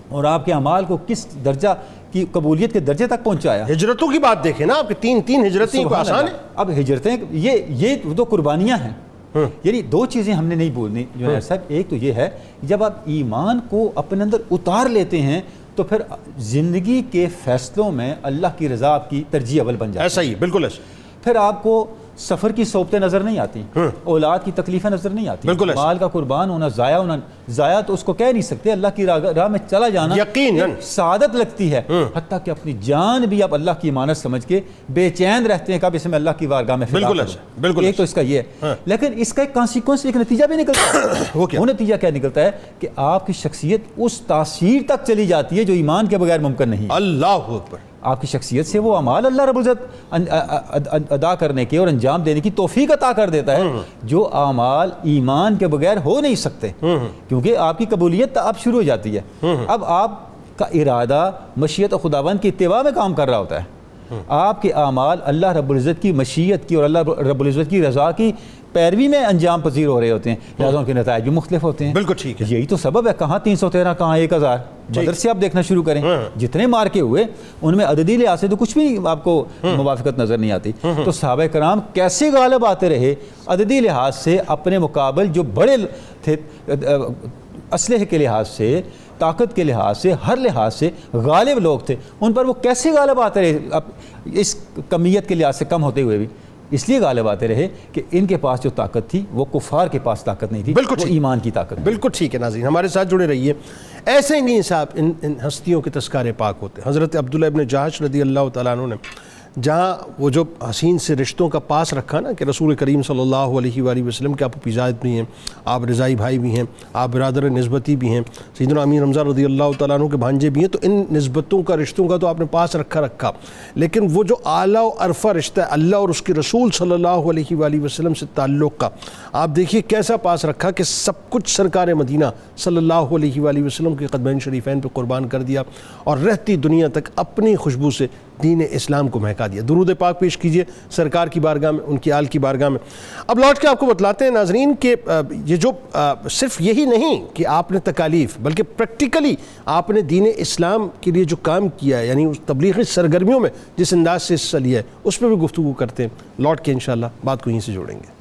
اور آپ کے اعمال کو کس درجہ کی قبولیت کے درجے تک پہنچایا۔ ہجرتوں کی بات دیکھیں نا، آپ کی تین ہجرتیں کو آسان ہے۔ اب ہجرتیں یہ دو قربانیاں ہیں، یعنی دو چیزیں ہم نے نہیں بولنی جو ہے صاحب۔ ایک تو یہ ہے جب آپ ایمان کو اپنے اندر اتار لیتے ہیں تو پھر زندگی کے فیصلوں میں اللہ کی رضا آپ کی ترجیح اول بن جاتی ہے۔ ایسا ہی، بالکل ایسا۔ پھر آپ کو سفر کی صحبتیں نظر نہیں آتی، اولاد کی تکلیفیں نظر نہیں آتی، مال کا قربان ہونا، ضائع تو اس کو کہہ نہیں سکتے، اللہ کی راہ میں چلا جانا یقیناً سعادت لگتی ہے، حتیٰ کہ اپنی جان بھی آپ اللہ کی امانت سمجھ کے بے چین رہتے ہیں کہ اب اسے میں اللہ کی بارگاہ میں فدا کروں۔ ایک تو اس کا یہ ہے، لیکن اس کا ایک کانسیکوینس، ایک نتیجہ بھی نکلتا ہے۔ وہ نتیجہ کیا نکلتا ہے کہ آپ کی شخصیت اس تاثیر تک چلی جاتی ہے جو ایمان کے بغیر ممکن نہیں۔ اللہ اکبر۔ آپ کی شخصیت سے وہ اعمال اللہ رب العزت ادا کرنے کے اور انجام دینے کی توفیق عطا کر دیتا ہے جو اعمال ایمان کے بغیر ہو نہیں سکتے، کیونکہ آپ کی قبولیت اب شروع ہو جاتی ہے۔ اب آپ کا ارادہ مشیت اور خداوند کی اتباع میں کام کر رہا ہوتا ہے۔ آپ کے اعمال اللہ رب العزت کی مشیت کی اور اللہ رب العزت کی رضا کی پیروی میں انجام پذیر ہو رہے ہوتے ہیں، لہذا ان کے نتائج بھی مختلف ہوتے ہیں۔ بالکل ٹھیک ہے، یہی تو سبب ہے، کہاں 313 کہاں 1000۔ بدر سے آپ دیکھنا شروع کریں، جتنے مارکے ہوئے ان میں عددی لحاظ سے تو کچھ بھی آپ کو موافقت نظر نہیں آتی۔ تو صحابہ کرام کیسے غالب آتے رہے عددی لحاظ سے، اپنے مقابل جو بڑے تھے اسلحے کے لحاظ سے، طاقت کے لحاظ سے، ہر لحاظ سے غالب لوگ تھے، ان پر وہ کیسے غالب آتے رہے اس کمیت کے لحاظ سے کم ہوتے ہوئے بھی؟ اس لیے غالب آتے رہے کہ ان کے پاس جو طاقت تھی وہ کفار کے پاس طاقت نہیں تھی، وہ ایمان کی طاقت۔ بالکل ٹھیک ہے ناظرین، ہمارے ساتھ جڑے رہیے۔ ایسے ہی نہیں صاحب ان ہستیوں کے تذکارے پاک ہوتے۔ حضرت عبداللہ ابن جہش رضی اللہ تعالیٰ عنہ نے جہاں وہ جو حسین سے رشتوں کا پاس رکھا نا کہ رسول کریم صلی اللہ علیہ وآلہ وسلم کے آپ پوپیزاد بھی ہیں، آپ رضائی بھائی بھی ہیں، آپ برادر نسبتی بھی ہیں، سیدنا امین رمضان رضی اللہ تعالیٰ عنہ کے بھانجے بھی ہیں، تو ان نسبتوں کا رشتوں کا تو آپ نے پاس رکھا، لیکن وہ جو اعلیٰ و عرفہ رشتہ ہے اللہ اور اس کے رسول صلی اللہ علیہ وآلہ وسلم سے تعلق کا، آپ دیکھیے کیسا پاس رکھا کہ سب کچھ سرکار مدینہ صلی اللہ علیہ وآلہ وسلم کے قدمین شریفین پہ قربان کر دیا اور رہتی دنیا تک اپنی خوشبو سے دین اسلام کو مہکا دیا۔ درود پاک پیش کیجئے سرکار کی بارگاہ میں، ان کی آل کی بارگاہ میں۔ اب لوٹ کے آپ کو بتلاتے ہیں ناظرین کہ یہ جو صرف یہی نہیں کہ آپ نے تکالیف، بلکہ پریکٹیکلی آپ نے دین اسلام کے لیے جو کام کیا ہے، یعنی اس تبلیغی سرگرمیوں میں جس انداز سے حصہ لیا ہے، اس پہ بھی گفتگو کرتے ہیں۔ لوٹ کے انشاءاللہ بات کو یہیں سے جوڑیں گے۔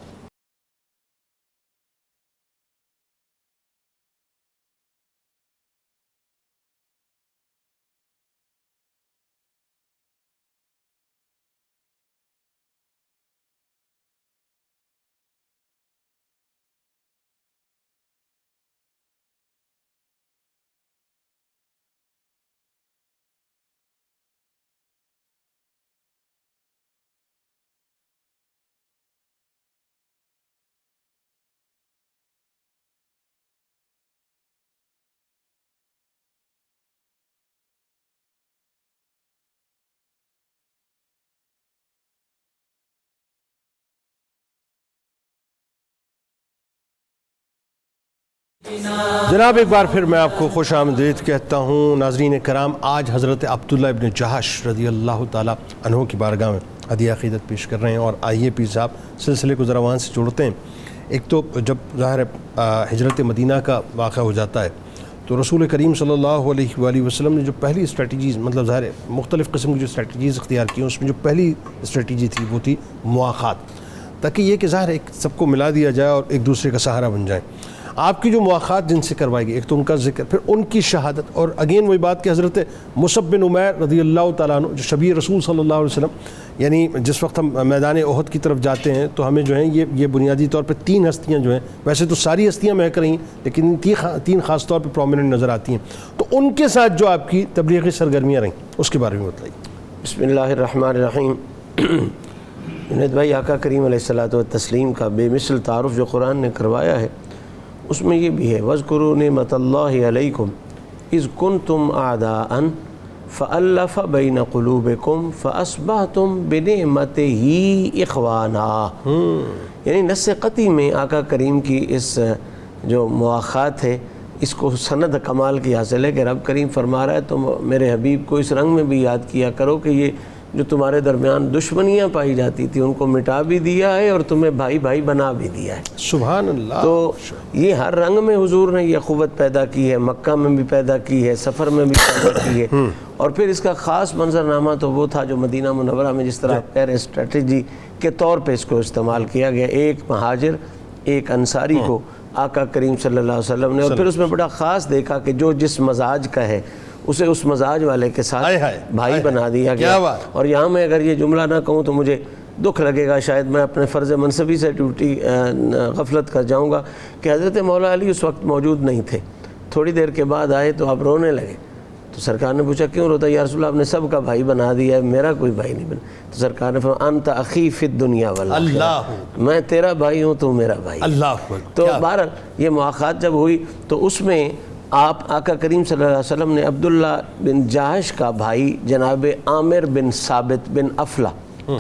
جناب ایک بار پھر میں آپ کو خوش آمدید کہتا ہوں۔ ناظرین کرام، آج حضرت عبداللہ ابن جہش رضی اللہ تعالیٰ عنہ کی بارگاہ میں ہدیہ عقیدت پیش کر رہے ہیں، اور آئیے پیر صاحب سلسلے کو ذرا وہاں سے جوڑتے ہیں۔ ایک تو جب ظاہر ہجرت مدینہ کا واقعہ ہو جاتا ہے تو رسول کریم صلی اللہ علیہ وآلہ وسلم نے جو پہلی اسٹریٹجیز، مطلب ظاہر مختلف قسم کی جو اسٹریٹجیز اختیار کی، اس میں جو پہلی اسٹریٹجی تھی وہ تھی مواخات، تاکہ یہ کہ ظاہر ایک سب کو ملا دیا جائے اور ایک دوسرے کا سہارا بن جائیں۔ آپ کی جو مواخات جن سے کروائی گئی، ایک تو ان کا ذکر، پھر ان کی شہادت، اور اگین وہی بات کہ حضرت مصعب بن عمیر رضی اللہ تعالیٰ عنہ جو شبیہ رسول صلی اللہ علیہ وسلم، یعنی جس وقت ہم میدان احد کی طرف جاتے ہیں تو ہمیں جو ہیں یہ بنیادی طور پہ تین ہستیاں جو ہیں، ویسے تو ساری ہستیاں مہک رہی ہیں لیکن تین خاص طور پہ پرومیننٹ نظر آتی ہیں، تو ان کے ساتھ جو آپ کی تبلیغی سرگرمیاں رہیں اس کے بارے میں بتائیے۔ بسم اللہ الرحمن الرحیم۔ جنید بھائی، آقا کریم علیہ الصلوۃ والتسلیم کا بے مثل تعارف جو قرآن نے کروایا ہے، اس میں یہ بھی ہے وَاذْكُرُوا نِعْمَةَ اللَّهِ عَلَيْكُمْ إِذْ كُنْتُمْ أَعْدَاءً فَأَلَّفَ بَيْنَ قُلُوبِكُمْ فَأَصْبَحْتُمْ بِنِعْمَتِهِ إِخْوَانًا۔ یعنی نص قطعی میں آقا کریم کی اس جو مواخات ہے، اس کو سند کمال کی حاصل ہے کہ رب کریم فرما رہا ہے تم میرے حبیب کو اس رنگ میں بھی یاد کیا کرو کہ یہ جو تمہارے درمیان دشمنیاں پائی جاتی تھی ان کو مٹا بھی دیا ہے اور تمہیں بھائی بھائی بنا بھی دیا ہے۔ سبحان اللہ۔ تو یہ ہر رنگ میں حضور نے یہ قوت پیدا کی ہے، مکہ میں بھی پیدا کی ہے، سفر میں بھی پیدا کی ہے، اور پھر اس کا خاص منظرنامہ تو وہ تھا جو مدینہ منورہ میں جس طرح آپ کہہ رہے ہیں اسٹریٹجی کے طور پہ اس کو استعمال کیا گیا، ایک مہاجر ایک انصاری کو آقا کریم صلی اللہ علیہ وسلم نے، اور پھر اس میں بڑا خاص دیکھا کہ جو جس مزاج کا ہے اسے اس مزاج والے کے ساتھ بھائی بنا دیا گیا۔ اور یہاں میں اگر یہ جملہ نہ کہوں تو مجھے دکھ لگے گا، شاید میں اپنے فرض منصبی سے ڈیوٹی غفلت کر جاؤں گا کہ حضرت مولا علی اس وقت موجود نہیں تھے، تھوڑی دیر کے بعد آئے تو آپ رونے لگے، تو سرکار نے پوچھا کیوں روتا؟ یا رسول اللہ، آپ نے سب کا بھائی بنا دیا ہے، میرا کوئی بھائی نہیں بنا۔ تو سرکار نے فرمایا انت اخی فی الدنیا والآخرہ، میں تیرا بھائی ہوں تو میرا بھائی۔ تو بہرحال یہ مواخات جب ہوئی تو اس میں آپ آقا کریم صلی اللہ علیہ وسلم نے عبداللہ بن جہش کا بھائی جناب عامر بن ثابت بن افلہ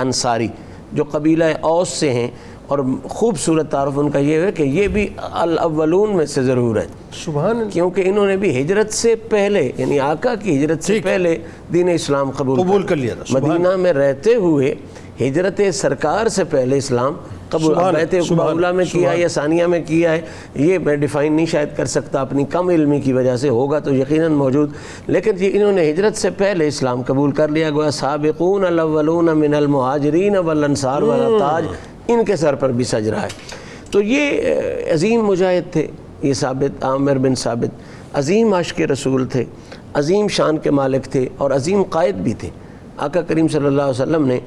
انصاری جو قبیلہ اوس سے ہیں، اور خوبصورت تعارف ان کا یہ ہے کہ یہ بھی الاولون میں سے ضرور ہے، کیونکہ انہوں نے بھی ہجرت سے پہلے، یعنی آقا کی ہجرت سے پہلے دین اسلام قبول کر لیا تھا، مدینہ میں رہتے ہوئے ہجرت سرکار سے پہلے اسلام قبول، بیعت عقبہ اولیٰ میں کیا ہے یا ثانیہ میں کیا ہے یہ میں ڈیفائن نہیں شاید کر سکتا، اپنی کم علمی کی وجہ سے، ہوگا تو یقیناً موجود، لیکن یہ انہوں نے ہجرت سے پہلے اسلام قبول کر لیا، گویا سابقون الاولون من المہاجرین والانصار والا تاج ان کے سر پر بھی سج رہا ہے۔ تو یہ عظیم مجاہد تھے، یہ ثابت عامر بن ثابت، عظیم عاشق رسول تھے، عظیم شان کے مالک تھے اور عظیم قائد بھی تھے۔ آقا کریم صلی اللہ علیہ وسلم نے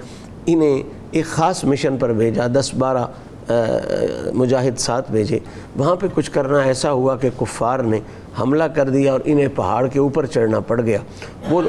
انہیں ایک خاص مشن پر بھیجا، 10-12 مجاہد ساتھ بھیجے، وہاں پہ کچھ کرنا ایسا ہوا کہ کفار نے حملہ کر دیا اور انہیں پہاڑ کے اوپر چڑھنا پڑ گیا۔ وہ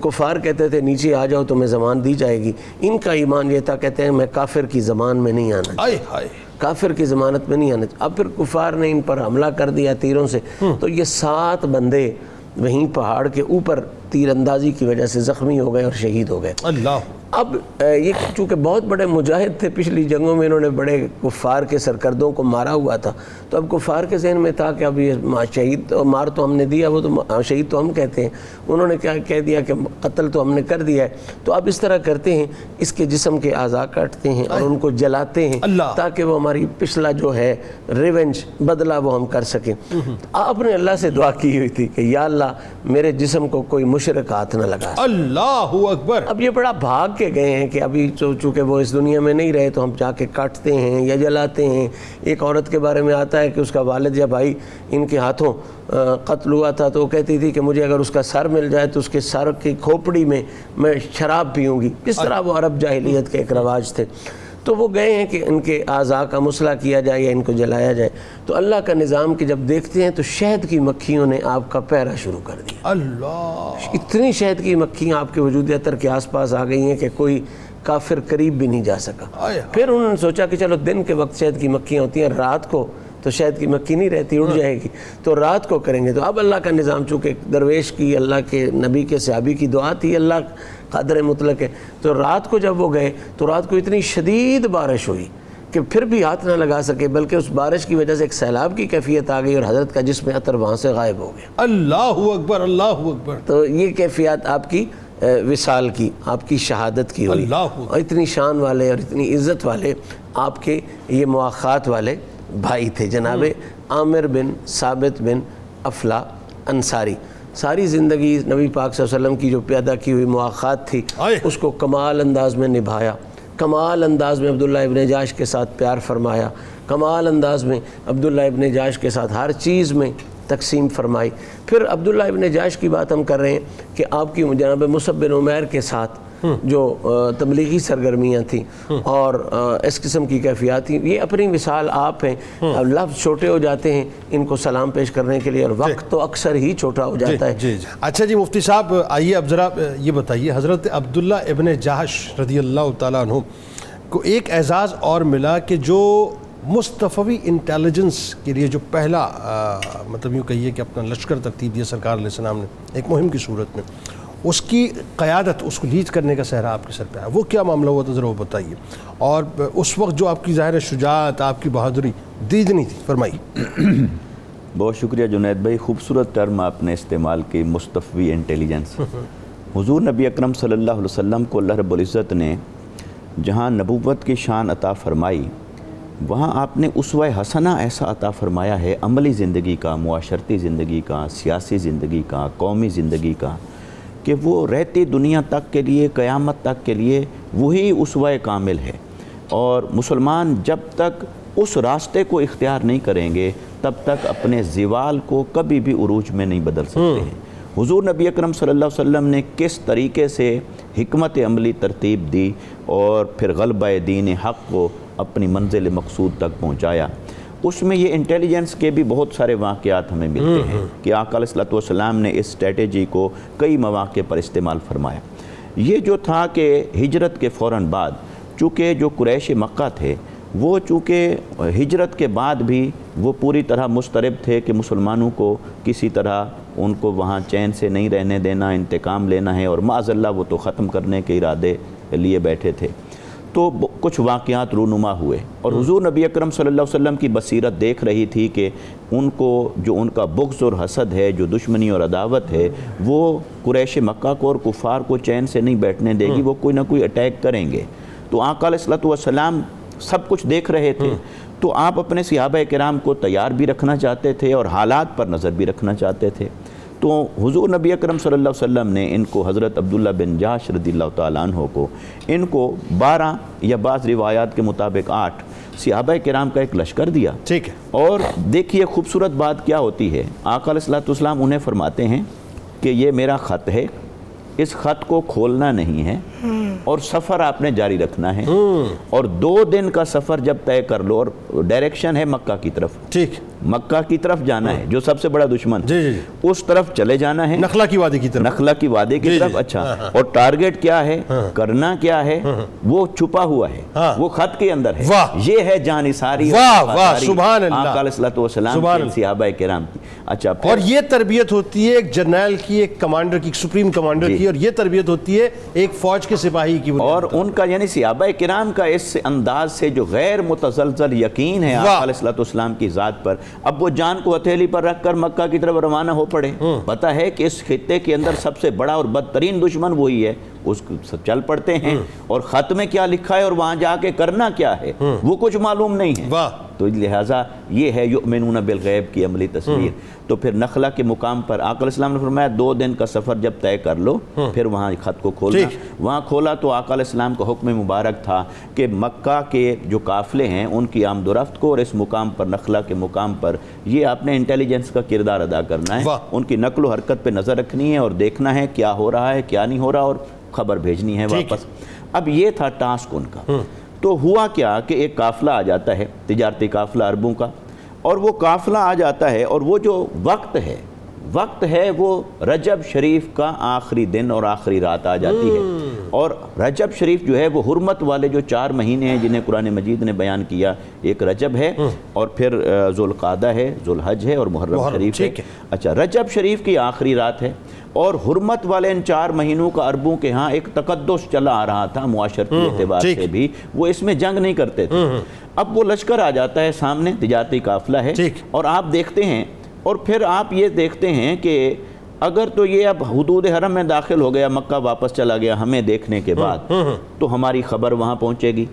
کفار کہتے تھے نیچے آ جاؤ تمہیں زمان دی جائے گی، ان کا ایمان یہ تھا کہتے ہیں میں کافر کی زمان میں نہیں آنا چاہتا، کافر کی ضمانت میں نہیں آنا چاہتا۔ اب پھر کفار نے ان پر حملہ کر دیا تیروں سے، تو یہ 7 بندے وہیں پہاڑ کے اوپر تیر اندازی کی وجہ سے زخمی ہو گئے اور شہید ہو گئے۔ اللہ اب یہ چونکہ بہت بڑے مجاہد تھے، پچھلی جنگوں میں انہوں نے بڑے کفار کے سرکردوں کو مارا ہوا تھا، تو اب کفار کے ذہن میں تھا کہ اب یہ شہید مار تو ہم نے دیا، وہ تو شہید تو ہم کہتے ہیں، انہوں نے کیا کہہ دیا کہ قتل تو ہم نے کر دیا ہے، تو اب اس طرح کرتے ہیں اس کے جسم کے اعضاء کاٹتے ہیں اور ان کو جلاتے ہیں تاکہ وہ ہماری پچھلا جو ہے ریونج بدلہ وہ ہم کر سکیں۔ آپ نے اللہ سے دعا کی ہوئی تھی کہ یا اللہ میرے جسم کو کوئی مشرک ہاتھ نہ لگا۔ اللہ اکبر۔ اب یہ بڑا بھاگ کے گئے ہیں کہ ابھی چونکہ وہ اس دنیا میں نہیں رہے تو ہم جا کے کاٹتے ہیں یا جلاتے ہیں۔ ایک عورت کے بارے میں آتا ہے کہ اس کا والد یا بھائی ان کے ہاتھوں قتل ہوا تھا، تو وہ کہتی تھی کہ مجھے اگر اس کا سر مل جائے تو اس کے سر کی کھوپڑی میں میں شراب پیوں گی۔ اس طرح وہ عرب جاہلیت کے ایک رواج تھے، تو وہ گئے ہیں کہ ان کے اعضاء کا مسئلہ کیا جائے یا ان کو جلایا جائے۔ تو اللہ کا نظام کہ جب دیکھتے ہیں تو شہد کی مکھیوں نے آپ کا پہرا شروع کر دیا۔ اللہ، اتنی شہد کی مکھیاں آپ کے وجود اتر کے آس پاس آ گئی ہیں کہ کوئی کافر قریب بھی نہیں جا سکا۔ پھر انہوں نے سوچا کہ چلو دن کے وقت شہد کی مکھیاں ہوتی ہیں، رات کو تو شہد کی مکھی نہیں رہتی، اڑ جائے گی، تو رات کو کریں گے۔ تو اب اللہ کا نظام چونکہ درویش کی، اللہ کے نبی کے صحابی کی دعا تھی، اللہ قادر مطلق ہے، تو رات کو جب وہ گئے تو رات کو اتنی شدید بارش ہوئی کہ پھر بھی ہاتھ نہ لگا سکے، بلکہ اس بارش کی وجہ سے ایک سیلاب کی کیفیت آ گئی اور حضرت کا جسم عطر وہاں سے غائب ہو گیا۔ اللہ اکبر، اللہ اکبر۔ تو یہ کیفیت آپ کی وصال کی، آپ کی شہادت کی ہوئی، اور اتنی شان والے اور اتنی عزت والے آپ کے یہ مواخات والے بھائی تھے، جناب عامر بن ثابت بن افلا انصاری۔ ساری زندگی نبی پاک صلی اللہ علیہ وسلم کی جو پیدا کی ہوئی مواخات تھی اس کو کمال انداز میں نبھایا، کمال انداز میں عبداللہ ابن جاش کے ساتھ پیار فرمایا، کمال انداز میں عبداللہ ابن جاش کے ساتھ ہر چیز میں تقسیم فرمائی۔ پھر عبداللہ ابن جاش کی بات ہم کر رہے ہیں کہ آپ کی جناب مصعب بن عمیر کے ساتھ جو تبلیغی سرگرمیاں تھیں اور اس قسم کی کیفیات تھیں، یہ اپنی مثال آپ ہیں۔ لفظ چھوٹے ہو جاتے ہیں ان کو سلام پیش کرنے کے لیے، اور وقت تو اکثر ہی چھوٹا ہو جاتا ہے۔ اچھا جی مفتی صاحب، آئیے اب ذرا یہ بتائیے، حضرت عبداللہ ابن جہش رضی اللہ تعالیٰ عنہ کو ایک اعزاز اور ملا کہ جو مصطفی انٹیلیجنس کے لیے جو پہلا مطلب یوں کہیے کہ اپنا لشکر ترتیب دیا سرکار علیہ السلام نے ایک مہم کی صورت میں، اس کی قیادت، اس کو لیڈ کرنے کا صحرا آپ کے سر پہ آیا، وہ کیا معاملہ ہوا تھا ذرا وہ بتائیے، اور اس وقت جو آپ کی ظاہر شجاعت، آپ کی بہادری دیدنی تھی، فرمائیے۔ بہت شکریہ جنید بھائی، خوبصورت ٹرم آپ نے استعمال کی، مصطفی انٹیلیجنس۔ حضور نبی اکرم صلی اللہ علیہ وسلم کو اللہ رب العزت نے جہاں نبوت کی شان عطا فرمائی، وہاں آپ نے اسوہ حسنہ ایسا عطا فرمایا ہے عملی زندگی کا، معاشرتی زندگی کا، سیاسی زندگی کا، قومی زندگی کا، کہ وہ رہتی دنیا تک کے لیے، قیامت تک کے لیے وہی اسوہ کامل ہے۔ اور مسلمان جب تک اس راستے کو اختیار نہیں کریں گے تب تک اپنے زوال کو کبھی بھی عروج میں نہیں بدل سکتے ہیں۔ حضور نبی اکرم صلی اللہ علیہ وسلم نے کس طریقے سے حکمت عملی ترتیب دی اور پھر غلبہ دین حق کو اپنی منزل مقصود تک پہنچایا، اس میں یہ انٹیلیجنس کے بھی بہت سارے واقعات ہمیں ملتے ہیں کہ آقا علیہ الصلوۃ والسلام نے اس اسٹریٹجی کو کئی مواقع پر استعمال فرمایا۔ یہ جو تھا کہ ہجرت کے فوراً بعد، چونکہ جو قریش مکہ تھے وہ چونکہ ہجرت کے بعد بھی وہ پوری طرح مضطرب تھے کہ مسلمانوں کو کسی طرح ان کو وہاں چین سے نہیں رہنے دینا، انتقام لینا ہے، اور معاذ اللہ وہ تو ختم کرنے کے ارادے لیے بیٹھے تھے۔ تو کچھ واقعات رونما ہوئے اور حضور نبی اکرم صلی اللہ علیہ وسلم کی بصیرت دیکھ رہی تھی کہ ان کو جو ان کا بغض اور حسد ہے، جو دشمنی اور عداوت ہے، وہ قریش مکہ کو اور کفار کو چین سے نہیں بیٹھنے دے گی، وہ کوئی نہ کوئی اٹیک کریں گے۔ تو آقا علیہ الصلوۃ والسلام سب کچھ دیکھ رہے تھے، تو آپ اپنے صحابہ کرام کو تیار بھی رکھنا چاہتے تھے اور حالات پر نظر بھی رکھنا چاہتے تھے۔ تو حضور نبی اکرم صلی اللہ علیہ وسلم نے ان کو، حضرت عبداللہ بن جہش رضی اللہ تعالیٰ عنہ کو، ان کو 12 یا بعض روایات کے مطابق 8 صحابہ کرام کا ایک لشکر دیا۔ ٹھیک ہے۔ اور دیکھیے خوبصورت بات کیا ہوتی ہے، آقا علیہ الصلوۃ والسلام انہیں فرماتے ہیں کہ یہ میرا خط ہے، اس خط کو کھولنا نہیں ہے، اور سفر آپ نے جاری رکھنا ہے، اور 2 دن کا سفر جب طے کر لو، اور ڈائریکشن ہے مکہ کی طرف، ٹھیک، مکہ کی طرف جانا ہے جو سب سے بڑا دشمن، جی جی، اس طرف چلے جانا ہے، نخلا کی وادی کی طرف، نخلا کی وادی کی طرف۔ اچھا، اور ٹارگٹ کیا ہے، کرنا کیا ہے، وہ چھپا ہوا ہے، وہ خط کے اندر ہے، یہ ہے جانثاری، واہ واہ، سبحان اللہ، آقا علیہ السلام کے صحابہ کرام کی۔ اچھا، اور یہ تربیت ہوتی ہے ایک جرنیل کی، ایک کمانڈر کی، ایک سپریم کمانڈر کی، اور یہ تربیت ہوتی ہے ایک فوج کے سپاہی کی، اور ان کا یعنی صحابہ کرام کا اس انداز سے جو غیر متزلزل یقین ہے آقا علیہ السلام کی ذات پر، اب وہ جان کو ہتھیلی پر رکھ کر مکہ کی طرف روانہ ہو پڑے، پتہ ہے کہ اس خطے کے اندر سب سے بڑا اور بدترین دشمن وہی ہے، اس چل پڑتے ہیں، اور خط میں کیا لکھا ہے اور وہاں جا کے کرنا کیا ہے وہ کچھ معلوم نہیں ہے، تو لہٰذا یہ ہے یؤمنون بالغیب کی عملی تصویر۔ تو پھر نخلا کے مقام پر آقا علیہ السلام نے فرمایا 2 دن کا سفر جب طے کر لو پھر وہاں خط کو کھولنا۔ وہاں کھولا تو آقا علیہ السلام کا حکم مبارک تھا کہ مکہ کے جو قافلے ہیں ان کی آمد و رفت کو، اور اس مقام پر نخلا کے مقام پر یہ آپ نے انٹیلیجنس کا کردار ادا کرنا ہے، ان کی نقل و حرکت پہ نظر رکھنی ہے اور دیکھنا ہے کیا ہو رہا ہے کیا نہیں ہو رہا، اور خبر بھیجنی ہے واپس۔ اب یہ تھا ٹاسک ان کا۔ تو ہوا کیا کہ ایک قافلہ آ جاتا ہے، تجارتی قافلہ عربوں کا، اور وہ قافلہ آ جاتا ہے، اور وہ جو وقت ہے وہ رجب شریف کا آخری دن اور آخری رات آ جاتی ہے، اور رجب شریف جو ہے وہ حرمت والے جو 4 مہینے ہیں جنہیں قرآن مجید نے بیان کیا، ایک رجب ہے، اور پھر ذوالقعدہ ہے، ذوالحج ہے، اور محرم شریف ہے۔ اچھا، رجب شریف کی آخری رات ہے، اور حرمت والے ان 4 مہینوں کا عربوں کے ہاں ایک تقدس چلا آ رہا تھا معاشرتی اعتبار سے بھی، وہ اس میں جنگ نہیں کرتے تھے۔ اب وہ لشکر آ جاتا ہے سامنے، تجارتی قافلہ ہے، اور آپ دیکھتے ہیں، اور پھر آپ یہ دیکھتے ہیں کہ اگر تو یہ اب حدود حرم میں داخل ہو گیا، مکہ واپس چلا گیا ہمیں دیکھنے کے بعد، تو ہماری خبر وہاں پہنچے گی،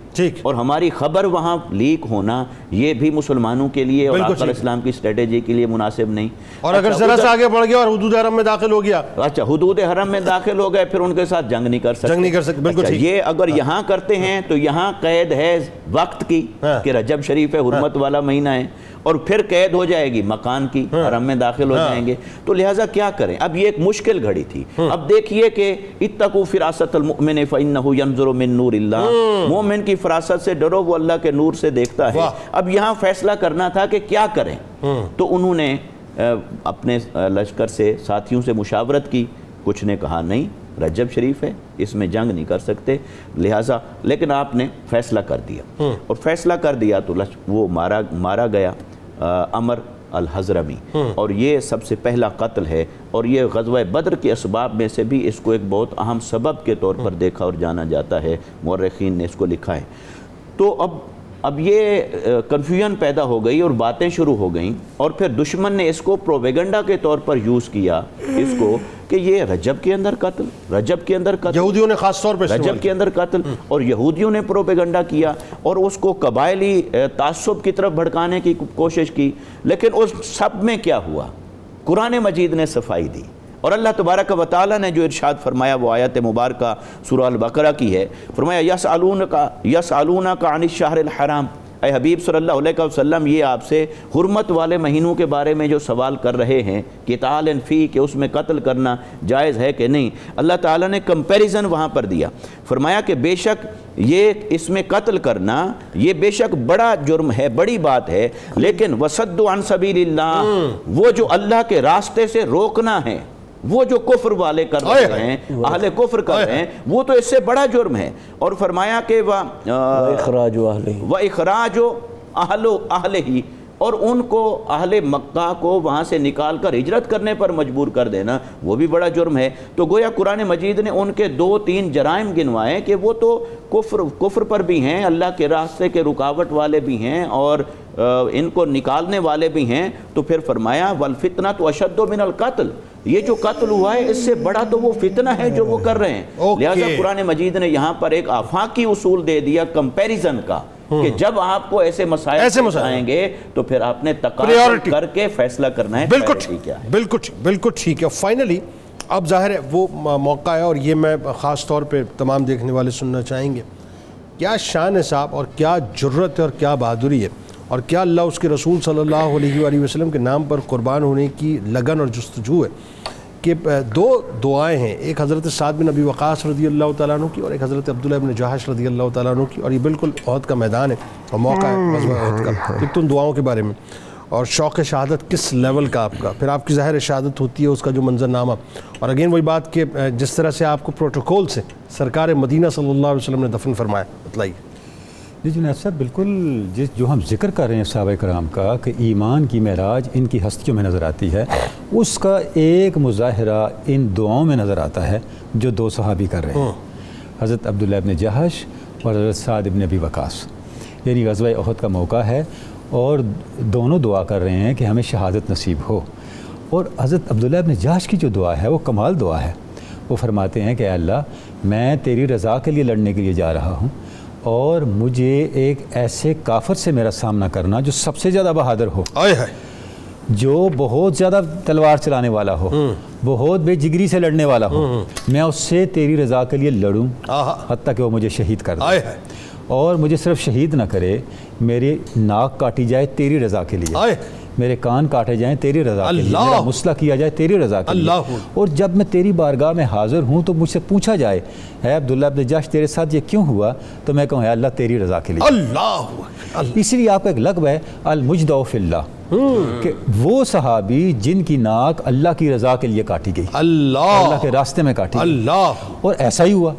اور ہماری خبر وہاں لیک ہونا یہ بھی مسلمانوں کے لیے اور آقا علیہ السلام کی اسٹریٹجی کے لیے مناسب نہیں۔ اور اگر ذرا سا آگے بڑھ گیا اور حدود حرم میں داخل ہو گیا، اچھا حدود حرم میں داخل ہو گئے، پھر ان کے ساتھ جنگ نہیں کر سکتے، بالکل۔ یہ اگر یہاں کرتے ہیں تو یہاں قید ہے وقت کی کہ رجب شریف ہے، حرمت والا مہینہ ہے، اور پھر قید ہو جائے گی مکان کی، حرم میں داخل ہو جائیں گے، تو لہٰذا کیا کریں؟ اب یہ ایک مشکل گھڑی تھی۔ اب دیکھیے کہ اتقوا فراست المؤمن فإنه ينظر من نور اللہ، مومن کی فراست سے ڈرو، وہ اللہ کے نور سے دیکھتا ہے۔ اب یہاں فیصلہ کرنا تھا کہ کیا کریں، تو انہوں نے اپنے لشکر سے ساتھیوں سے مشاورت کی، کچھ نے کہا نہیں رجب شریف ہے، اس میں جنگ نہیں کر سکتے، لہٰذا لیکن آپ نے فیصلہ کر دیا، اور فیصلہ کر دیا تو وہ مارا گیا عمر الحضرمی، اور یہ سب سے پہلا قتل ہے، اور یہ غزوہ بدر کے اسباب میں سے بھی اس کو ایک بہت اہم سبب کے طور پر دیکھا اور جانا جاتا ہے، مورخین نے اس کو لکھا ہے۔ تو اب یہ کنفیوژن پیدا ہو گئی اور باتیں شروع ہو گئیں، اور پھر دشمن نے اس کو پروپیگنڈا کے طور پر یوز کیا اس کو کہ یہ رجب کے اندر قتل، رجب کے اندر قتل، یہودیوں نے خاص طور پر رجب کے اندر قتل، اور یہودیوں نے پروپیگنڈا کیا اور اس کو قبائلی تعصب کی طرف بھڑکانے کی کوشش کی، لیکن اس سب میں کیا ہوا؟ قرآن مجید نے صفائی دی، اور اللہ تبارک و تعالیٰ نے جو ارشاد فرمایا وہ آیت مبارکہ سورہ البقرہ کی ہے، فرمایا یسألونک عن الشہر الحرام، اے حبیب صلی اللہ علیہ وسلم یہ آپ سے حرمت والے مہینوں کے بارے میں جو سوال کر رہے ہیں، قتال فی، کہ اس میں قتل کرنا جائز ہے کہ نہیں، اللہ تعالیٰ نے کمپیریزن وہاں پر دیا، فرمایا کہ بے شک یہ اس میں قتل کرنا یہ بے شک بڑا جرم ہے، بڑی بات ہے، لیکن وصد عن سبیل اللہ، وہ جو اللہ کے راستے سے روکنا ہے، وہ جو کفر والے کر رہے ہیں، اہل کفر کر رہے ہیں، وہ تو اس سے بڑا جرم ہے، اور فرمایا کہ وَإِخْرَاجُ أَهْلِهِ، اور ان کو اہل مکہ کو وہاں سے نکال کر ہجرت کرنے پر مجبور کر دینا وہ بھی بڑا جرم ہے۔ تو گویا قرآن مجید نے ان کے 2-3 جرائم گنوائے کہ وہ تو کفر پر بھی ہیں، اللہ کے راستے کے رکاوٹ والے بھی ہیں، اور ان کو نکالنے والے بھی ہیں، تو پھر فرمایا وَالْفِتْنَةُ أَشَدُّ مِنَ الْقَتْلِ، یہ جو قتل ہوا ہے اس سے بڑا تو وہ فتنہ ہے جو وہ کر رہے ہیں۔ لہذا قرآن مجید نے یہاں پر ایک آفاقی اصول دے دیا کمپیریزن کا، کہ جب آپ کو ایسے مسائل آئیں گے تو پھر آپ نے تقاضا کر کے فیصلہ کرنا ہے بالکل ٹھیک ہے۔ فائنلی اب ظاہر ہے وہ موقع ہے، اور یہ میں خاص طور پہ تمام دیکھنے والے سننا چاہیں گے، کیا شان ہے صاحب، اور کیا جرت ہے، اور کیا بہادری ہے، اور کیا اللہ اس کے رسول صلی اللہ علیہ وآلہ وسلم کے نام پر قربان ہونے کی لگن اور جستجو ہے کہ دو دعائیں ہیں، ایک حضرت سعد بن ابی وقاص رضی اللہ تعالیٰ عنہ کی اور ایک حضرت عبداللہ بن جہش رضی اللہ تعالیٰ عنہ کی، اور یہ بالکل احد کا میدان ہے اور موقع ہے غزوہ احد کا. ایک تو ان دعاؤں کے بارے میں اور شوق شہادت کس لیول کا آپ کا، پھر آپ کی ظاہر شہادت ہوتی ہے اس کا جو منظرنامہ، اور اگین وہی بات کہ جس طرح سے آپ کو پروٹوکول سے سرکار مدینہ صلی اللہ علیہ وسلم نے دفن فرمایا، بتلائیے. جی جنید صاحب، بالکل جو ہم ذکر کر رہے ہیں صحابہ کرام کا کہ ایمان کی معراج ان کی ہستیوں میں نظر آتی ہے، اس کا ایک مظاہرہ ان دعاؤں میں نظر آتا ہے جو دو صحابی کر رہے ہیں، حضرت عبداللہ ابن جہش اور حضرت سعد ابن ابی وقاص. یعنی غزوہ احد کا موقع ہے اور دونوں دعا کر رہے ہیں کہ ہمیں شہادت نصیب ہو. اور حضرت عبداللہ ابن جہش کی جو دعا ہے وہ کمال دعا ہے. وہ فرماتے ہیں کہ اے اللہ، میں تیری رضا کے لیے لڑنے کے لیے جا رہا ہوں اور مجھے ایک ایسے کافر سے میرا سامنا کرنا جو سب سے زیادہ بہادر ہو، جو بہت زیادہ تلوار چلانے والا ہو، بہت بے جگری سے لڑنے والا ہو، میں اس سے تیری رضا کے لیے لڑوں حتیٰ کہ وہ مجھے شہید کر دے. اور مجھے صرف شہید نہ کرے، میری ناک کاٹی جائے تیری رضا کے لیے، میرے کان کاٹے جائیں تیری رضا کے لیے، میرا مسئلہ کیا جائے تیری رضا کے لیے. اور جب میں تیری بارگاہ میں حاضر ہوں تو مجھ سے پوچھا جائے اے عبداللہ ابن جہش تیرے ساتھ یہ کیوں ہوا، تو میں کہوں اے اللہ تیری رضا کے لیے. اسی لیے آپ کا ایک لقب ہے المجدع فی اللہ، کہ وہ صحابی جن کی ناک اللہ کی رضا کے لیے کاٹی گئی، اللہ کے راستے میں کاٹی گئی. اور ایسا ہی ہوا،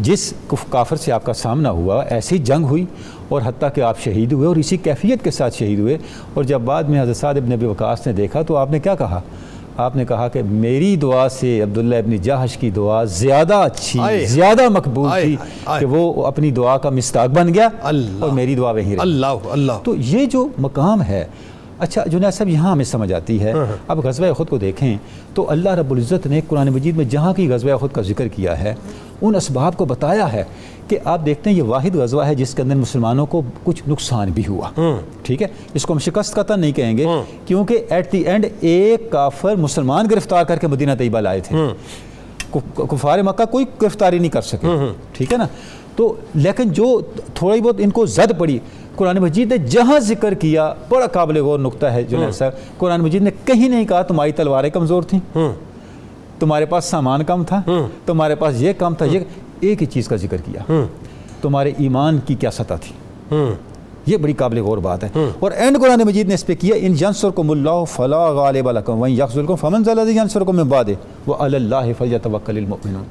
جس کافر سے آپ کا سامنا ہوا ایسی جنگ ہوئی اور حتیٰ کہ آپ شہید ہوئے اور اسی کیفیت کے ساتھ شہید ہوئے. اور جب بعد میں حضرت سعد ابن ابی وقاص نے دیکھا تو آپ نے کیا کہا؟ آپ نے کہا کہ میری دعا سے عبداللہ ابن جہش کی دعا زیادہ اچھی، زیادہ مقبول تھی کہ وہ اپنی دعا کا مصداق بن گیا اور میری دعا وہیں رہی. تو یہ جو مقام ہے، اچھا جنید صاحب یہاں ہمیں سمجھ آتی ہے. اب غزوہ احد کو دیکھیں تو اللہ رب العزت نے قرآن مجید میں جہاں کی غزوہ احد کا ذکر کیا ہے ان اسباب کو بتایا ہے کہ آپ دیکھتے ہیں یہ واحد غزوہ ہے جس کے اندر مسلمانوں کو کچھ نقصان بھی ہوا. ٹھیک ہے، اس کو ہم شکست قطع نہیں کہیں گے کیونکہ ایٹ دی اینڈ ایک کافر مسلمان گرفتار کر کے مدینہ طیبہ لائے تھے، کفار مکہ کوئی گرفتاری نہیں کر سکے. ٹھیک ہے نا، تو لیکن جو تھوڑی بہت ان کو زد پڑی، قرآن مجید نے جہاں ذکر کیا، بڑا قابل غور نقطہ ہے جنید صاحب، قرآن مجید نے کہیں نہیں کہا تمہاری تلواریں کمزور تھیں، تمہارے پاس سامان کم تھا، تمہارے پاس یہ کم تھا. یہ ایک ہی چیز کا ذکر کیا، تمہارے ایمان کی کیا سطح تھی. یہ بڑی قابل غور بات ہے. اور اینڈ قرآن مجید نے اس پہ کیا ان ینصرکم اللہ فلا غالب لکم وان یخذلکم فمن ذا الذی ینصرکم من بعدہ وعلی اللہ فلیتوکل المؤمنون.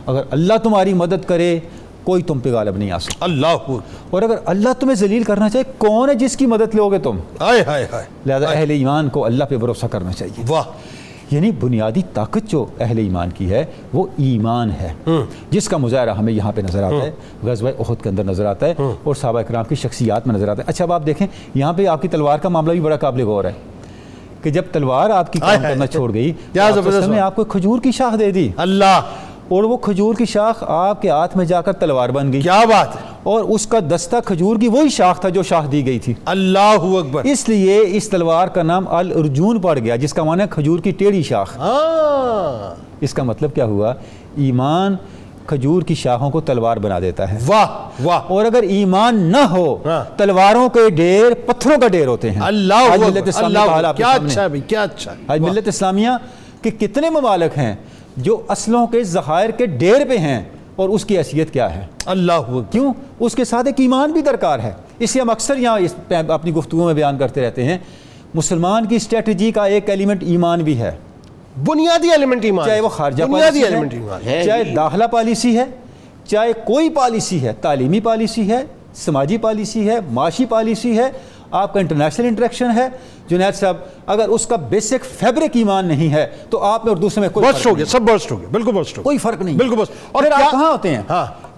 اگر اللہ تمہاری مدد کرے کوئی تم پہ غالب نہیں آ سکتا. اور اگر اللہ تمہیں ذلیل کرنا چاہے کون ہے جس کی مدد لوگے تم؟ لہذا اہل ایمان کو اللہ پہ بھروسہ کرنا چاہیے. یعنی بنیادی طاقت جو اہل ایمان کی ہے وہ ایمان ہے، جس کا مظاہرہ ہمیں یہاں پہ نظر آتا ہے، غزوہ احد کے اندر نظر آتا ہے اور صحابہ کرام کی شخصیات میں نظر آتا ہے. اچھا اب آپ دیکھیں یہاں پہ آپ کی تلوار کا معاملہ بھی بڑا قابل غور ہے کہ جب تلوار آپ کی کام کرنا چھوڑ گئی نے آپ کو کھجور کی شاخ دے دی، اور وہ کھجور کی شاخ آپ کے ہاتھ میں جا کر تلوار بن گئی. کیا بات ہے! اور اس کا دستہ کھجور کی وہی شاخ تھا جو شاخ دی گئی تھی. اللہ اکبر! اس لیے اس تلوار کا نام الارجون پڑ گیا، جس کا معنی ہے کھجور کی ٹیڑھی شاخ. اس کا مطلب کیا ہوا؟ ایمان کھجور کی شاخوں کو تلوار بنا دیتا ہے. واہ واہ! اور اگر ایمان نہ ہو تلواروں کے ڈھیر پتھروں کا ڈھیر ہوتے ہیں. اللہ اکبر! کیا اچھا بھائی، کیا اچھا. آج ملت اسلامیہ کے کتنے ممالک ہیں جو اسلحوں کے ذخائر کے ڈھیر پہ ہیں اور اس کی حیثیت کیا ہے؟ اللہ کیوں؟ اس کے ساتھ ایک ایمان بھی درکار ہے. اس لیے ہم اکثر یہاں اپنی گفتگو میں بیان کرتے رہتے ہیں مسلمان کی اسٹریٹجی کا ایک ایلیمنٹ ایمان بھی ہے، بنیادی ایلیمنٹ ایمان، چاہے وہ خارجہ پالیسی ہے، چاہے داخلہ پالیسی ہے، چاہے کوئی پالیسی ہے، تعلیمی پالیسی ہے، سماجی پالیسی ہے، معاشی پالیسی ہے، آپ کا انٹرنیشنل انٹریکشن ہے. جنید صاحب اگر اس کا بیسک فیبرک ایمان نہیں ہے تو آپ میں اور دوسرے میں کوئی فرق نہیں. سب برسٹ ہو گیا، بالکل برسٹ ہو، کوئی فرق نہیں، بالکل برسٹ. اور آپ کہاں ہوتے ہیں؟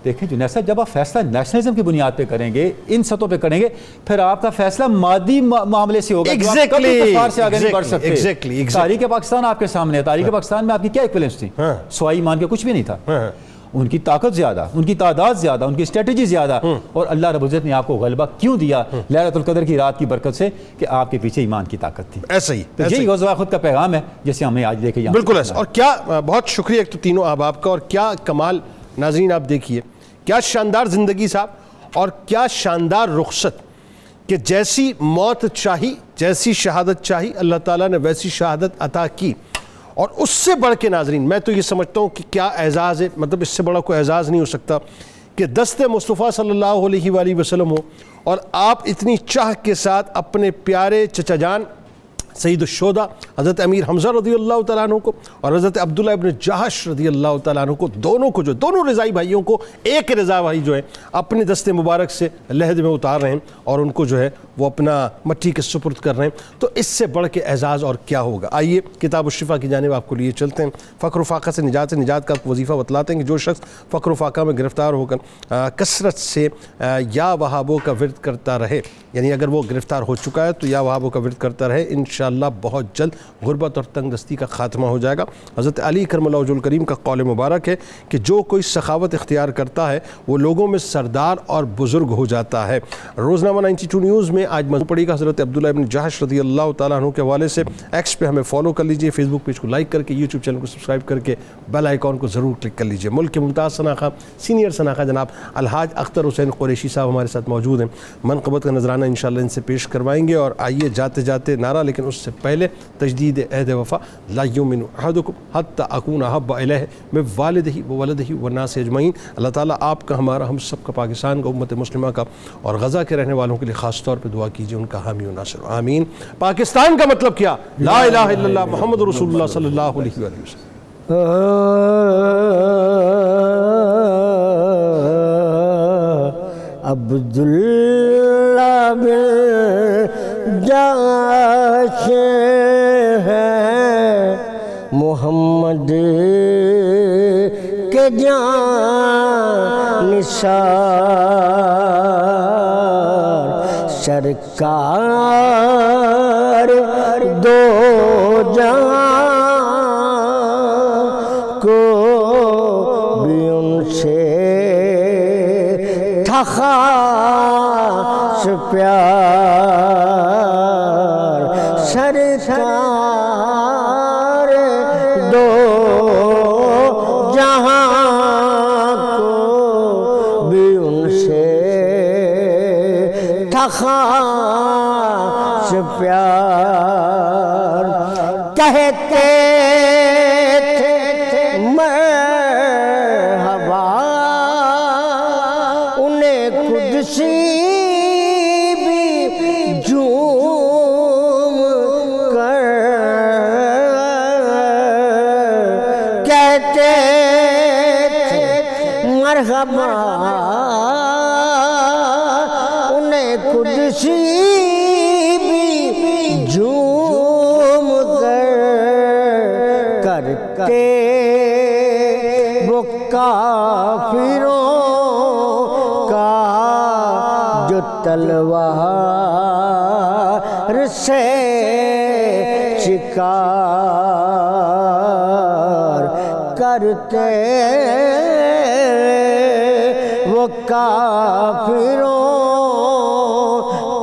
دیکھیں جنید صاحب جب آپ فیصلہ نیشنلزم کی بنیاد پہ کریں گے، ان سطحوں پہ کریں گے، پھر آپ کا فیصلہ مادی معاملے سے ہوگا، کبھی کفار سے آگے نہیں بڑھ سکتے. تاریخ پاکستان آپ کے سامنے ہے، تاریخ پاکستان میں آپ کی کیا ایکویلنس تھی؟ سوائے ایمان کے کچھ بھی نہیں تھا. ان کی طاقت زیادہ، ان کی تعداد زیادہ، ان کی اسٹریٹجی زیادہ، اور اللہ رب العزت نے آپ کو غلبہ کیوں دیا؟ لیلۃ القدر کی رات کی برکت سے کہ آپ کے پیچھے ایمان کی طاقت تھی. ایسا ہی یہی غزوہ احد کا پیغام ہے جسے ہمیں آج دیکھے. بالکل ایسا. اور کیا بہت شکریہ ایک تو تینوں احباب کا، اور کیا کمال. ناظرین آپ دیکھیے کیا شاندار زندگی صاحب، اور کیا شاندار رخصت کہ جیسی موت چاہی، جیسی شہادت چاہی، اللہ تعالیٰ نے ویسی شہادت عطا کی. اور اس سے بڑھ کے ناظرین میں تو یہ سمجھتا ہوں کہ کیا اعزاز ہے، مطلب اس سے بڑا کوئی اعزاز نہیں ہو سکتا کہ دست مصطفیٰ صلی اللہ علیہ وآلہ وسلم ہو اور آپ اتنی چاہ کے ساتھ اپنے پیارے چچا جان سید الشہداء حضرت امیر حمزہ رضی اللہ تعالیٰ عنہ کو اور حضرت عبداللہ ابن جہش رضی اللہ تعالیٰ عنہ کو، دونوں رضائی بھائیوں کو، ایک رضا بھائی جو ہے اپنے دست مبارک سے لحد میں اتار رہے ہیں اور ان کو جو ہے وہ اپنا مٹی کے سپرد کر رہے ہیں، تو اس سے بڑھ کے اعزاز اور کیا ہوگا۔ آئیے کتاب الشفا کی جانب آپ کو لیے چلتے ہیں۔ فقر و فاقہ سے نجات کا وظیفہ بتلاتے ہیں کہ جو شخص فقر و فاقہ میں گرفتار ہو کر کثرت سے یا وہابوں کا ورد کرتا رہے، یعنی اگر وہ گرفتار ہو چکا ہے تو یا وہابوں کا ورد کرتا رہے، انشاءاللہ بہت جلد غربت اور تنگ دستی کا خاتمہ ہو جائے گا۔ حضرت علی کرم اللہ وجہ الکریم کا قول مبارک ہے کہ جو کوئی سخاوت اختیار کرتا ہے وہ لوگوں میں سردار اور بزرگ ہو جاتا ہے۔ روزنامہ 92 نیوز میں آج موضوع پڑی گا حضرت عبداللہ ابن جہش رضی اللہ تعالیٰ عنہ کے حوالے سے۔ ایکس پہ ہمیں فالو کر لیجئے، فیس بک پیج کو لائک کر کے، یوٹیوب چینل کو سبسکرائب کر کے بیل آئیکن کو ضرور کلک کر لیجئے۔ ملک کے ممتاز سناخہ، سینئر سناخہ جناب الحاج اختر حسین قریشی صاحب ہمارے ساتھ موجود ہیں، منقبت کا نذرانہ انشاءاللہ ان سے پیش کروائیں گے۔ اور آئیے جاتے جاتے نعرہ، لیکن اس سے پہلے تجدید عہد وفا، لا یؤمن احدکم حتی اکون احب الیہ من والدہ وولدہ والناس اجمعین۔ اللہ تعالیٰ آپ کا، ہمارا، ہم سب کا، پاکستان کا، امت مسلمہ کا اور غزہ کے رہنے والوں کے لیے خاص طور پہ دعا کیجیے، ان کا حامی و ناصر، آمین۔ پاکستان کا مطلب کیا؟ لا الہ الا اللہ محمد رسول اللہ صلی اللہ علیہ وآلہ وسلم۔ عبداللہ بن جہش ہے محمد کے جان نثار، سرکار دو جہاں کو بھی ان سے تھا خاص پیار، سرکار دو جہاں کو بھی ان سے تھا خاص پیار، کہتے تھے مرحبا انہیں قدسی بھی جھوم کر، کہتے تھے مرحبا انہیں قدسی بھی جھوم کر، کرتے وہ کافروں کا جو تلوار سے شکار کرتے، وہ کافروں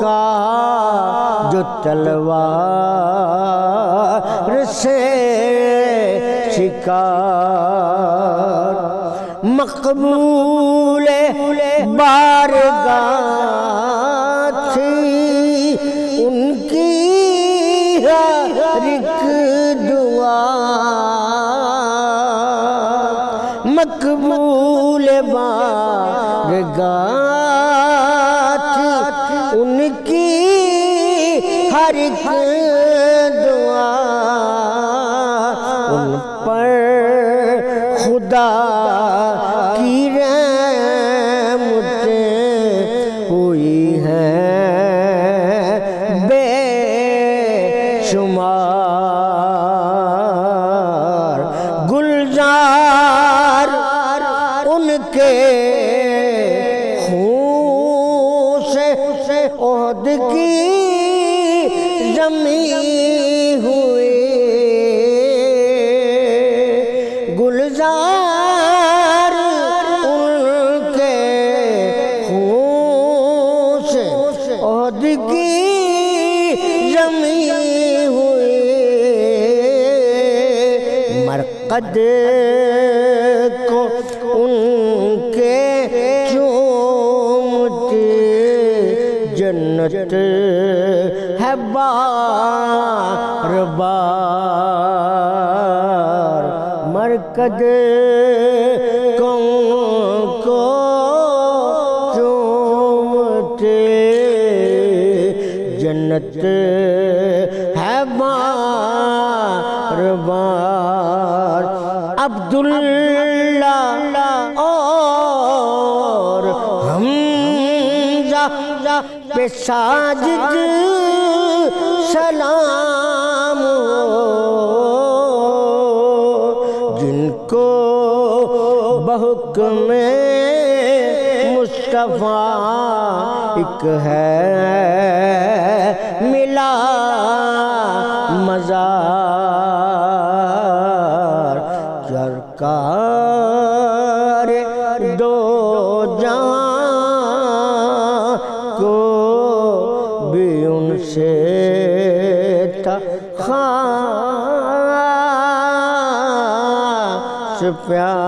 کا جو تلوار سے شکار، مقبول بارگاہ تھی ان کی ہر ایک دعا، مقبول بارگاہ تھی ان کی ہر ایک دعا، ان پر خدا کی رحمتیں ہوئی ہیں بے شمار، گلزار ان کے خون سے عہد کی زمین ہوئی، گلزار ان کے خون سے عہد کی زمین ہوئی، مرقد کو ان کے چومتی جنت ہے بار بار، مرکد کون کو چومتے جنت ہے بار بار عبداللہ اور حمزہ پہ ساجد سلام جن کو بحکم مصطفیٰ ایک ہے ملا مزار سرکار دو جہاں کو بھی ان سے تھا خاص پیار